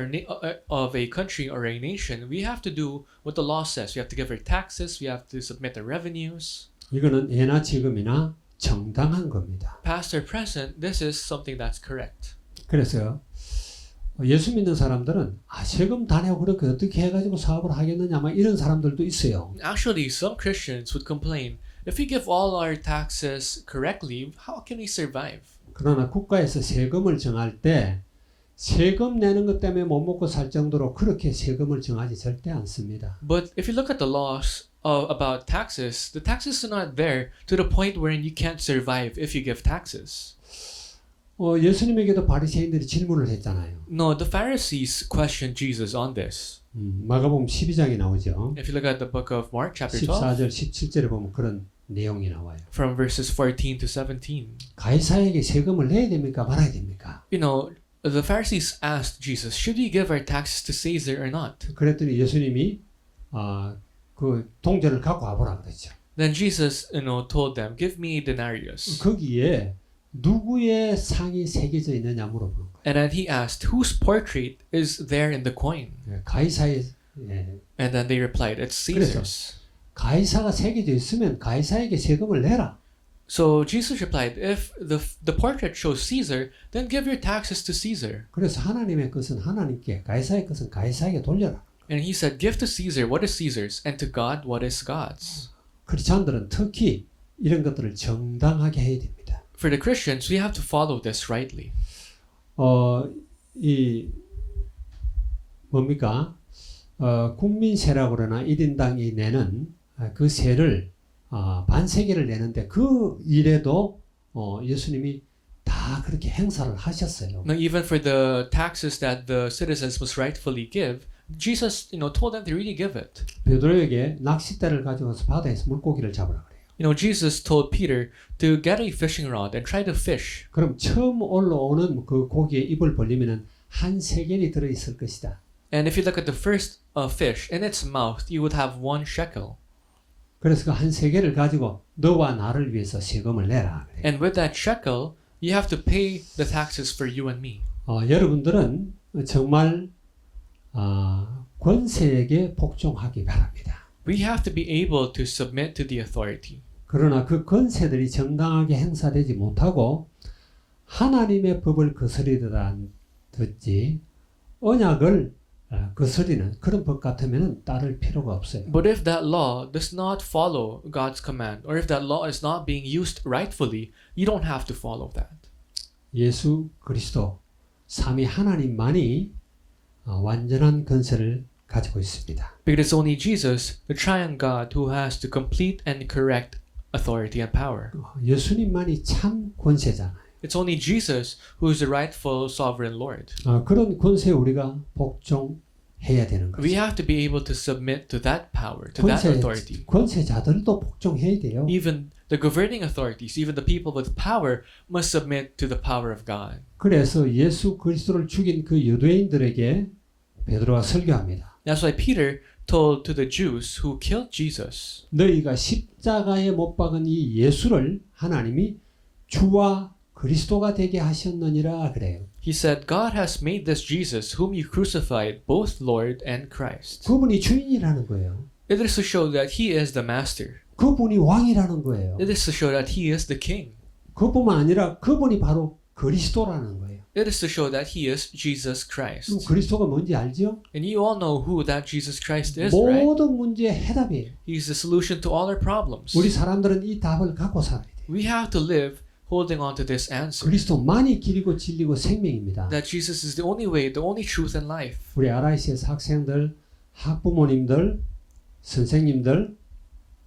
of a country or a nation, we have to do what the law says. We have to give our taxes, we have to submit our revenues. 이거는 예나 지금이나 정당한 겁니다. Past or present, this is something that's correct. 그래서 예수 믿는 사람들은 세금 다 내고 그렇게 어떻게 해가지고 사업을 하겠느냐 막 이런 사람들도 있어요. Actually, some Christians would complain, if we give all our taxes correctly, how can we survive? 그러나 국가에서 세금을 정할 때 세금 내는 것 때문에 못 먹고 살 정도로 그렇게 세금을 정하지 절대 않습니다. But if you look at the laws about taxes, the taxes are not there to the point wherein you can't survive if you give taxes. 예수님에게도 바리새인들이 질문을 했잖아요. No, the Pharisees questioned Jesus on this. 마가복음 12장에 나오죠. If you look at the book of Mark chapter 12, 14절 17절에 보면 그런 내용이 나와요. from verses 14 to 17. 가이사에게 세금을 내야 됩니까 말아야 됩니까? You know, the Pharisees asked Jesus, should we give our taxes to Caesar or not? 그랬더니 예수님이 그 동전을 갖고 와보라 그랬죠. Then Jesus, told them, "Give me a denarius." 거기에 누구의 상이 새겨져 있느냐 물어보는 거예요. And then he asked, "Whose portrait is there in the coin?" 가이사의 And then they replied, "It's Caesar's." 가이사가 새겨져 있으면 가이사에게 세금을 내라. So Jesus replied, "If the portrait shows Caesar, then give your taxes to Caesar." 그래서 하나님의 것은 하나님께, 가이사의 것은 가이사에게 돌려라. And he said, "Give to Caesar what is Caesar's, and to God what is God's." 크리스천들은 특히 이런 것들을 정당하게 해야 됩니다. For the Christians, we have to follow this rightly. 이 뭡니까? 국민세라고 그러나 1인당이 내는 그 세를 반세계를 내는데 그 일에도 예수님이 다 그렇게 행사를 하셨어요. Now, even for the taxes that the citizens must rightfully give, Jesus, told them to really give it. 베드로에게 낚싯대를 가져와서 바다에서 물고기를 잡으라 그래요. Jesus told Peter to get a fishing rod and try to fish. 그럼 처음 올라오는 그 고기에 입을 벌리면은 한 세겔이 들어 있을 것이다. And if you look at the first fish, in its mouth, you would have 1 shekel. 그래서 그 한 세겔을 가지고 너와 나를 위해서 세금을 내라 그래요. And with that shekel, you have to pay the taxes for you and me. 여러분들은 정말 권세에게 복종하기 바랍니다. We have to be able to submit to the authority. 그러나 그 권세들이 정당하게 행사되지 못하고 하나님의 법을 거스리든지 언약을 거스리는 그런 법 같으면 따를 필요가 없어요. But if that law does not follow God's command, or if that law is not being used rightfully, you don't have to follow that. 예수 그리스도 삼위 하나님만이 완전한 권세를 가지고 있습니다. Because it's only Jesus, the triune God, who has the complete and correct authority and power. 예수님만이 참 권세잖아요. It's only Jesus who is the rightful sovereign Lord. 그런 권세에 우리가 복종해야 되는 거죠. We have to be able to submit to that power, to that authority. 권세자들도 복종해야 돼요. Even the governing authorities, even the people with power, must submit to the power of God. 그래서 예수 그리스도를 죽인 그 유대인들에게 베드로가 설교합니다. That's why Peter told to the Jews who killed Jesus, 너희가 십자가에 못 박은 이 예수를 하나님이 주와 그리스도가 되게 하셨느니라 그래요. he said, "God has made this Jesus, whom you crucified, both Lord and Christ." 그분이 주인이라는 거예요. It is to show that he is the master. 그분이 왕이라는 거예요. It is to show that he is the king. 그뿐만 아니라 그분이 바로 그리스도라는 거예요. It is to show that he is Jesus 그럼 Christ. 그리스도가 뭔지 알죠? And you all know who that Jesus Christ is, right? 모든 문제의 해답이에요. He's the solution to all our problems. 우리 사람들은 이 답을 갖고 살아야 돼요. We have to live holding on to this answer. 그리스도만이 길이고 진리고 생명입니다. That Jesus is the only way, the only truth and life. 우리 RICS 학생들, 학부모님들, 선생님들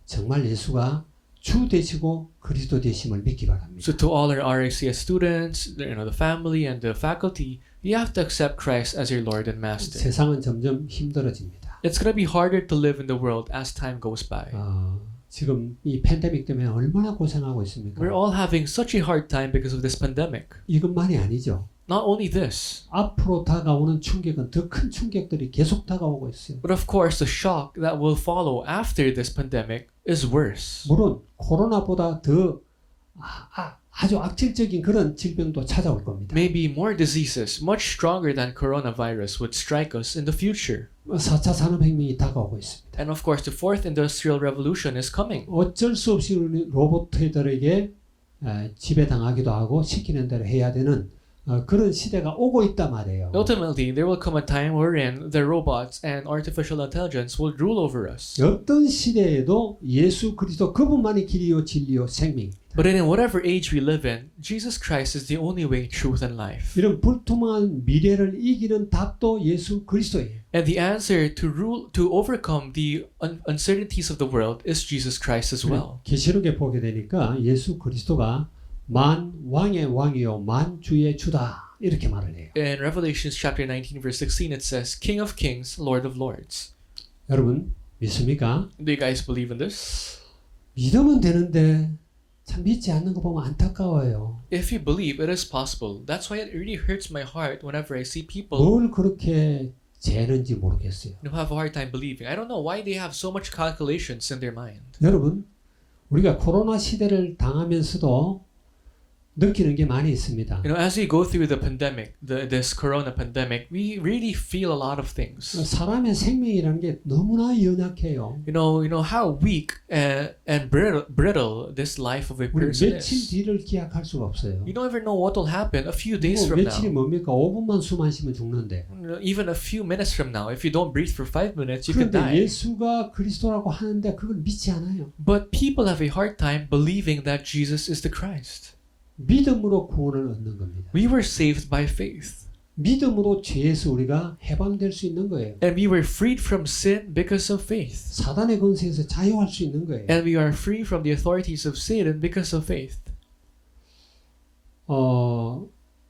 정말 예수가 주 되시고 그리스도 되심을 믿기 바랍니다. So to all our RACS students, the family and the faculty, you have to accept Christ as your Lord and Master. 세상은 점점 힘들어집니다. It's going to be harder to live in the world as time goes by. 지금 이 팬데믹 때문에 얼마나 고생하고 있습니까? We're all having such a hard time because of this pandemic. 이것만이 아니죠. Not only this, 앞으로 다가오는 충격은 더 큰 충격들이 계속 다가오고 있어요. but of course the shock that will follow after this pandemic is worse. 물론 코로나보다 더 아주 악질적인 그런 질병도 찾아올 겁니다. Maybe more diseases, much stronger than coronavirus, would strike us in the future. 4차 산업혁명이 다가오고 있습니다. And of course, the fourth industrial revolution is coming. 어쩔 수 없이 우리 로봇들에게 지배당하기도 하고 시키는 대로 해야 되는 그런 시대가 오고 있단 말이에요. Ultimately, there will come a time wherein the robots and artificial intelligence will rule over us. 어떤 시대에도 예수 그리스도 그분만이 길이요 진리요 생명입니다. But in whatever age we live in, Jesus Christ is the only way, truth, and life. 이런 불투명한 미래를 이기는 답도 예수 그리스도예요. And the answer to overcome the uncertainties of the world is Jesus Christ as well. 계시록에 보게 되니까 예수 그리스도가 만 왕의 왕이요 만 주의 주다 이렇게 말을 해요. In Revelation chapter 19 verse 16 it says, King of kings, Lord of lords. 여러분 믿습니까? Do you guys believe in this? 믿으면 되는데 참 믿지 않는 거 보면 안타까워요. If you believe, it is possible. That's why it really hurts my heart whenever I see people 뭘 그렇게 재는지 모르겠어요. who have a hard time believing. I don't know why they have so much calculations in their mind. 여러분 우리가 코로나 시대를 당하면서도 느끼는 게 많이 있습니다. You know, as we go through the pandemic, this corona pandemic, we really feel a lot of things. 사람의 생명이라는 게 너무나 연약해요. You know how weak and brittle this life of a 우리 person 며칠 is. 뒤를 기약할 수가 없어요. You don't ever know what will happen a few days from 며칠이 now. 뭡니까? 5분만 숨 안 쉬면 죽는데. Even a few minutes from now, if you don't breathe for 5 minutes, you could 그런데 die. 예수가 그리스도라고 하는데 그걸 믿지 않아요. But people have a hard time believing that Jesus is the Christ. 믿음으로 구원을 얻는 겁니다. We were saved by faith. 믿음으로 죄에서 우리가 해방될 수 있는 거예요. And we were freed from sin because of faith. 사단의 권세에서 자유할 수 있는 거예요. And we are free from the authorities of Satan because of faith.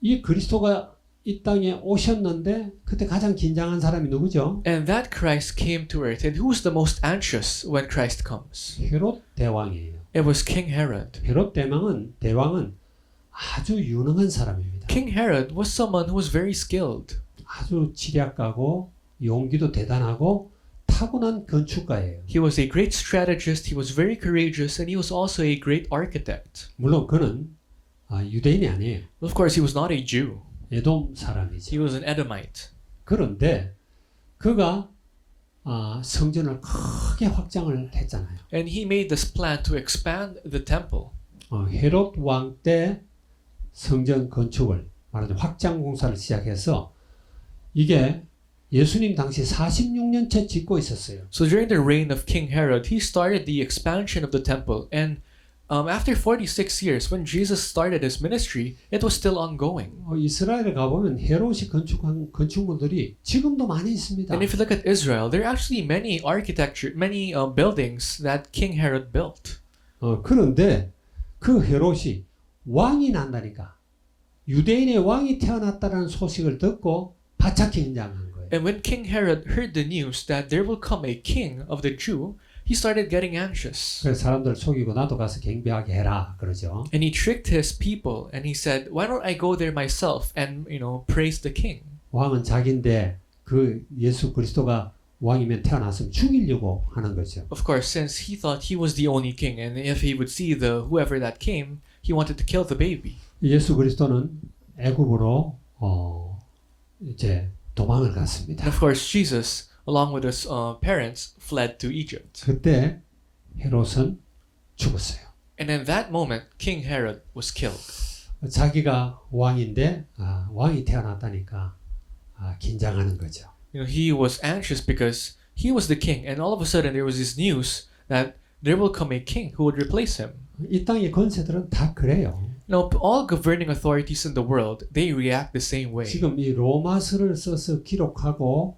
이 그리스도가 이 땅에 오셨는데 그때 가장 긴장한 사람이 누구죠? And that Christ came to earth. And who's the most anxious when Christ comes? 헤롯 대왕이에요. It was King Herod. 헤롯 대왕은 아주 유능한 사람입니다. King Herod was someone who was very skilled. 아주 지략가고 용기도 대단하고 타고난 건축가예요. He was a great strategist, he was very courageous, and he was also a great architect. 물론 그는 유대인이 아니에요. Of course, he was not a Jew. 에돔 He 사람이죠. was an Edomite. 그런데 그가 성전을 크게 확장을 했잖아요. And he made this plan to expand the temple. 헤롯 왕 때 성전 건축을 말하자면 확장 공사를 시작해서 이게 예수님 당시 46년째 짓고 있었어요. So during the reign of King Herod, he started the expansion of the temple. And after 46 years, when Jesus started his ministry, it was still ongoing. 이스라엘에 가보면 헤롯이 건축한 건축물들이 지금도 많이 있습니다. And if you look at Israel, there are actually many buildings that King Herod built. 그런데 그 헤롯이 왕이 난다니까. 유대인의 왕이 태어났다는 소식을 듣고 바짝 긴장한 거예요. And when King Herod heard the news that there will come a king of the Jew, he started getting anxious. 그래서 사람들 속이고 나도 가서 경배하게 해라 그러죠. And he tricked his people and he said, "Why don't I go there myself and, praise the king?" 왕은 자기인데 그 예수 그리스도가 왕이면 태어났으면 죽이려고 하는 거죠. Of course, since he thought he was the only king, and if he would see whoever that came, he wanted to kill the baby. 예수 그리스도는 애굽으로 이제 도망을 갔습니다. And of course, Jesus, along with his parents, fled to Egypt. 그때 헤롯은 죽었어요. And in that moment, King Herod was killed. 자기가 왕인데 왕이 태어났다니까 긴장하는 거죠. He was anxious because he was the king, and all of a sudden there was this news that there will come a king who would replace him. 이 땅의 권세들은 다 그래요. Now, all governing authorities in the world, they react the same way. 지금 이 로마서를 써서 기록하고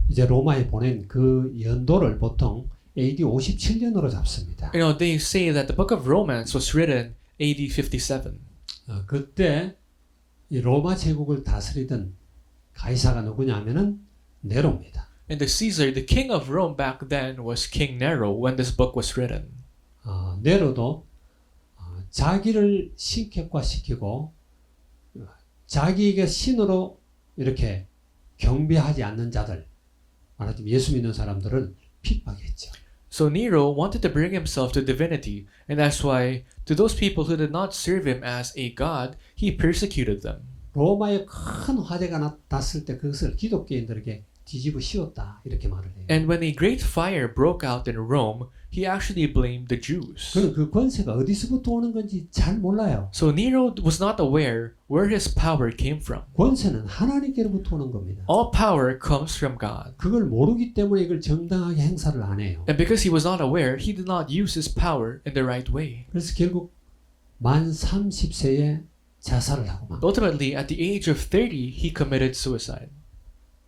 이제 로마에 보낸 그 연도를 보통 AD 57년으로 잡습니다. They say that the book of Romans was written AD 57. 그때 이 로마 제국을 다스리던 가이사가 누구냐면은 네로입니다. And the king of Rome back then was King Nero when this book was written. 네로도 자기를 신격화시키고 자기에게 신으로 이렇게 경배하지 않는 자들, 말하자면 예수 믿는 사람들을 핍박했죠. So Nero wanted to bring himself to divinity, and that's why to those people who did not serve him as a god, he persecuted them. 로마에 큰 화재가 났을 때 그것을 기독교인들에게 뒤집어 씌웠다 이렇게 말을 해요. And when a great fire broke out in Rome, he actually blamed the Jews. 그는 그 권세가 어디서부터 오는 건지 잘 몰라요. So Nero was not aware where his power came from. 권세는 하나님께로부터 오는 겁니다. All power comes from God. 그걸 모르기 때문에 이걸 정당하게 행사를 안 해요. And because he was not aware, he did not use his power in the right way. 그래서 결국 만 30세에 자살을 하고 막. Ultimately, at the age of 30, he committed suicide.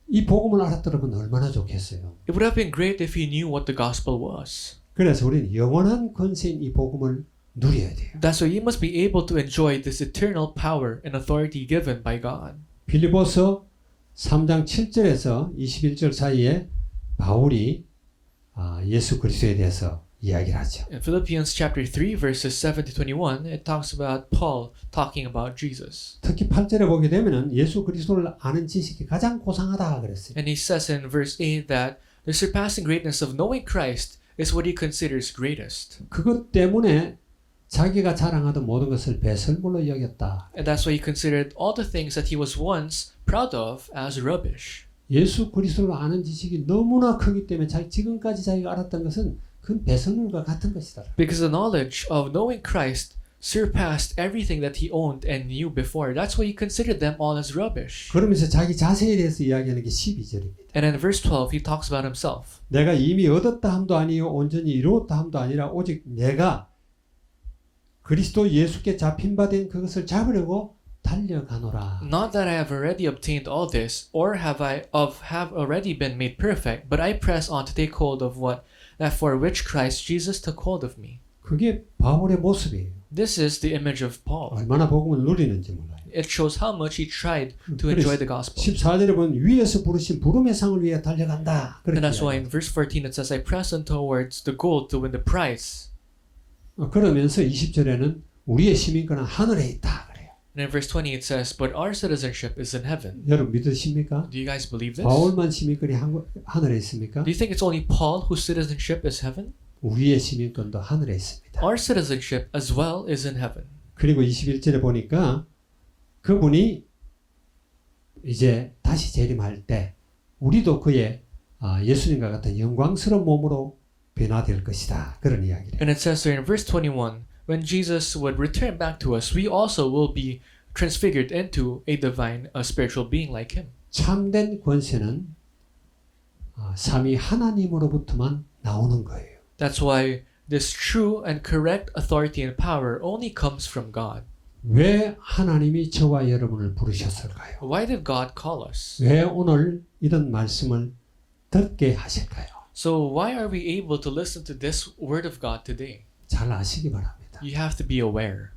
이 복음을 알았더라면 얼마나 좋겠어요. It would have been great if he knew what the gospel was. 그래서 우리는 영원한 권세인 이 복음을 누려야 돼요. That's why you must be able to enjoy this eternal power and authority given by God. 빌립보서 3장 7절에서 21절 사이에 바울이 예수 그리스도에 대해서 이야기를 하죠. In Philippians chapter 3 verses 7 to 21, it talks about Paul talking about Jesus. 특히 8절에 보게 되면은 예수 그리스도를 아는 지식이 가장 고상하다 그랬어요. And he says in verse 8 that the surpassing greatness of knowing Christ is what he considers greatest. 그것 때문에 자기가 자랑하던 모든 것을 배설물로 여겼다. And that's why he considered all the things that he was once proud of as rubbish. 예수 그리스도를 아는 지식이 너무나 크기 때문에 지금까지 자기가 알았던 것은 그건 배설물과 같은 것이다. Because the knowledge of knowing Christ surpassed everything that he owned and knew before. That's why he considered them all as rubbish. 그러면서 자기 자세에 대해서 이야기하는 게 12절입니다. And in verse 12, he talks about himself. 내가 이미 얻었다 함도 아니요 온전히 이루었다 함도 아니라 오직 내가 그리스도 예수께 잡힌 바 된 그것을 잡으려고 달려가노라. Not that I have already obtained all this, or have already been made perfect, but I press on to take hold of that for which Christ Jesus took hold of me. 그게 바울의 모습이에요. This is the image of Paul. 얼마나 복음을 누리는지 몰라요. It shows how much he tried to enjoy the gospel. 14절에 보면 위에서 부르신 부름의 상을 위해 달려간다. 그렇게 And that's why 이야기해요. in verse 14 it says, I press on towards the goal to win the prize. 그러면서 20절에는 우리의 시민권은 하늘에 있다. 그래요. And in verse 20 it says, but our citizenship is in heaven. 여러분 믿으십니까? Do you guys believe this? 바울만 시민권이 하늘에 있습니까? Do you think it's only Paul whose citizenship is heaven? 우리의 시민권도 하늘에 있습니다. Our citizenship as well is in heaven. 그리고 21절에 보니까 그분이 이제 다시 재림할 때 우리도 그의 예수님과 같은 영광스러운 몸으로 변화될 것이다. 그런 이야기를. And it says here in verse 21, when Jesus would return back to us, we also will be transfigured into a divine, a spiritual being like him. 참된 권세는 삼위 하나님으로부터만 나오는 거예요. That's why this true and correct authority and power only comes from God. 왜 하나님이 저와 여러분을 부르셨을까요? Why did God call us? 왜 오늘 이런 말씀을 듣게 하실까요? So why are we able to listen to this word of God today? 잘 아시기 바랍니다. You have to be aware.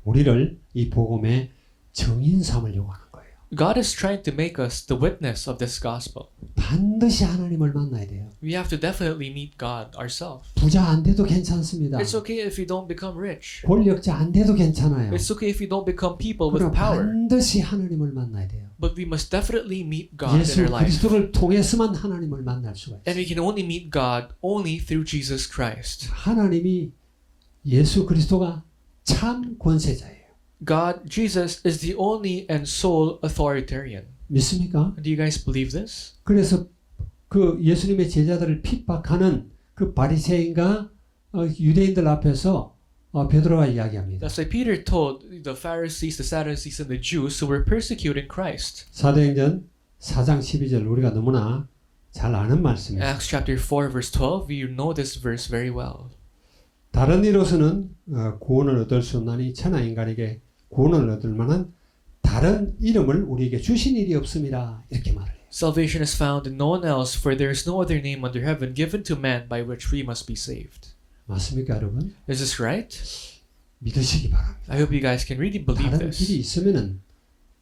우리를 이 복음의 증인 삼으려고 하는 거예요. God is trying to make us the witness of this gospel. 반드시 하나님을 만나야 돼요. We have to definitely meet God ourselves. 부자 안 돼도 괜찮습니다. It's okay if you don't become rich. 권력자 안 돼도 괜찮아요. It's okay if you don't become people with 그러나 power. 반드시 하나님을 만나야 돼요. But we must definitely meet God in 예수 our life. 그리스도를 통해서만 하나님을 만날 수가 And 있어요. we can only meet God only through Jesus Christ. 하나님이 예수 그리스도가 참 권세자예요. God, Jesus, is the only and sole authoritarian. 믿습니까? Do you guys believe this? 그래서 그 예수님의 제자들을 핍박하는 그 바리새인과 유대인들 앞에서 베드로가 이야기합니다. That's why Peter told the Pharisees, the Sadducees, and the Jews who were persecuting Christ. 사도행전 4장 12절 우리가 너무나 잘 아는 말씀입니다. Acts chapter 4 verse 12, we know this verse very well. 다른 이로서는 구원을 얻을 수 없나니 천하 인간에게 구원을 얻을 만한 다른 이름을 우리에게 주신 일이 없음이라 이렇게 말해요. Salvation is found in no one else, for there is no other name under heaven given to man by which we must be saved. 맞습니까, 여러분? Is this right? 믿으시기 바랍니다. I hope you guys can really believe 다른 길이 this. 있으면은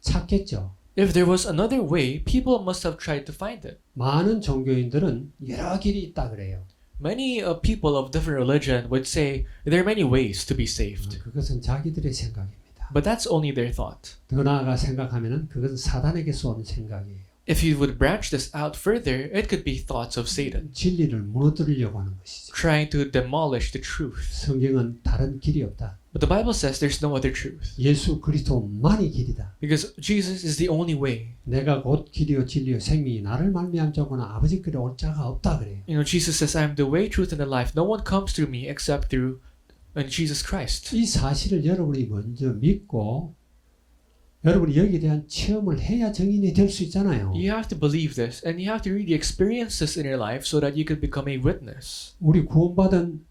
찾겠죠. If there was another way, people must have tried to find it. 많은 종교인들은 여러 길이 있다 그래요. Many people of different religion would say there are many ways to be saved. 그것은 자기들의 생각입니다. But that's only their thought. 더 나아가 생각하면은 그것은 사단에게서 온 생각이에요. If you would branch this out further, it could be thoughts of Satan, 진리를 무너뜨리려고 하는 것이죠. trying to demolish the truth. 성경은 다른 길이 없다. But the Bible says there's no other truth. 예수 그리스도만이 길이다. Because Jesus is the only way. 내가 곧 길이요 진리요 생명이 나를 말미암자고는 아버지께로 올 자가 없다 그래요. You know, Jesus says, I am the way, truth, and the life. No one comes through me except through Jesus Christ. 이 사실을 여러분이 먼저 믿고 여러분이 여기에 대한 체험을 해야 증인이 될 수 있잖아요. You have to believe this, and you have to really experience this in your life so that you can become a witness. 우리 구원받은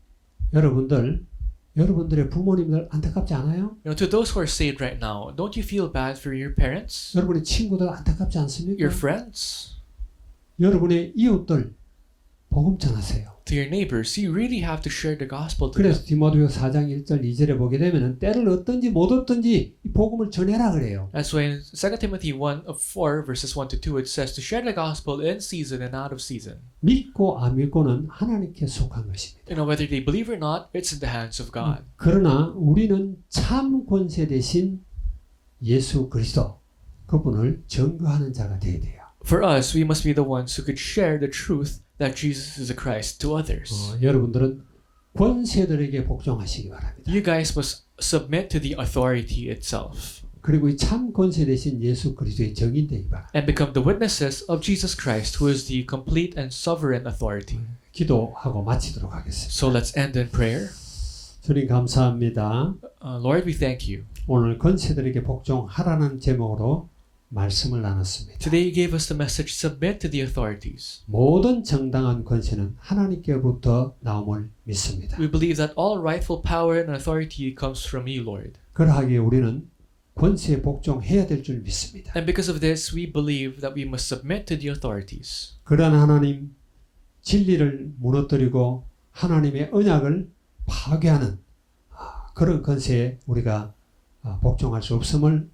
여러분들의 부모님들 안타깝지 않아요? You know, to those who are saved right now, don't you feel bad for your parents, 여러분의 친구들 안타깝지 않습니까? your friends, 여러분의 이웃들 복음 전하세요. to your neighbors? You really have to share the gospel to them. 그래서 디모데후서 4장 1절 2절에 보게 되면은 때를 얻든지 못 얻든지 이 복음을 전해라 그래요. That's why in 2 Timothy 1:4 verses 1 to 2 it says to share the gospel in season and out of season. 믿고 안 믿고는 하나님께 속한 것입니다. You know, whether they believe or not, it's in the hands of God. 그러나 우리는 참 권세 대신 예수 그리스도 그분을 증거하는 자가 되어야 돼요. For us, we must be the ones who could share the truth that Jesus is the Christ to others. 여러분들은 권세들에게 복종하시기 바랍니다. You guys must submit to the authority itself 그리고 이 참 권세 대신 예수 그리스도의 정인되기 바랍니다. and become the witnesses of Jesus Christ, who is the complete and sovereign authority. 기도하고 마치도록 하겠습니다. So let's end in prayer. 주님 감사합니다. Lord, we thank you. 오늘 권세들에게 복종하라는 제목으로 말씀을 나눴습니다. Today you gave us the message, submit to the authorities. 모든 정당한 권세는 하나님께로부터 나옴을 믿습니다. We believe that all rightful power and authority comes from you, Lord. 그러하기에 우리는 권세에 복종해야 될 줄 믿습니다. And because of this, we believe that we must submit to the authorities. 그러한 하나님 진리를 무너뜨리고 하나님의 언약을 파괴하는 그런 권세에 우리가 복종할 수 없음을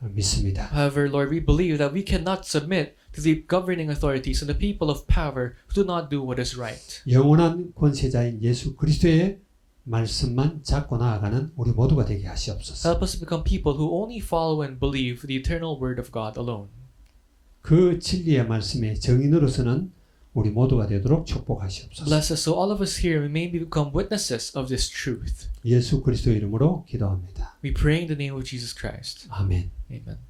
믿습니다. However, Lord, we believe that we cannot submit to the governing authorities and the people of power who do not do what is right. 영원한 권세자인 예수 그리스도의 말씀만 잡고 나아가는 우리 모두가 되게 하시옵소서. Help us become people who only follow and believe the eternal word of God alone. 그 진리의 말씀의 정인으로서는 우리 모두가 되도록 축복하시옵소서. Bless us so all of us here may become witnesses of this truth. 예수 그리스도 이름으로 기도합니다. We pray in the name of Jesus Christ. 아멘. Amen.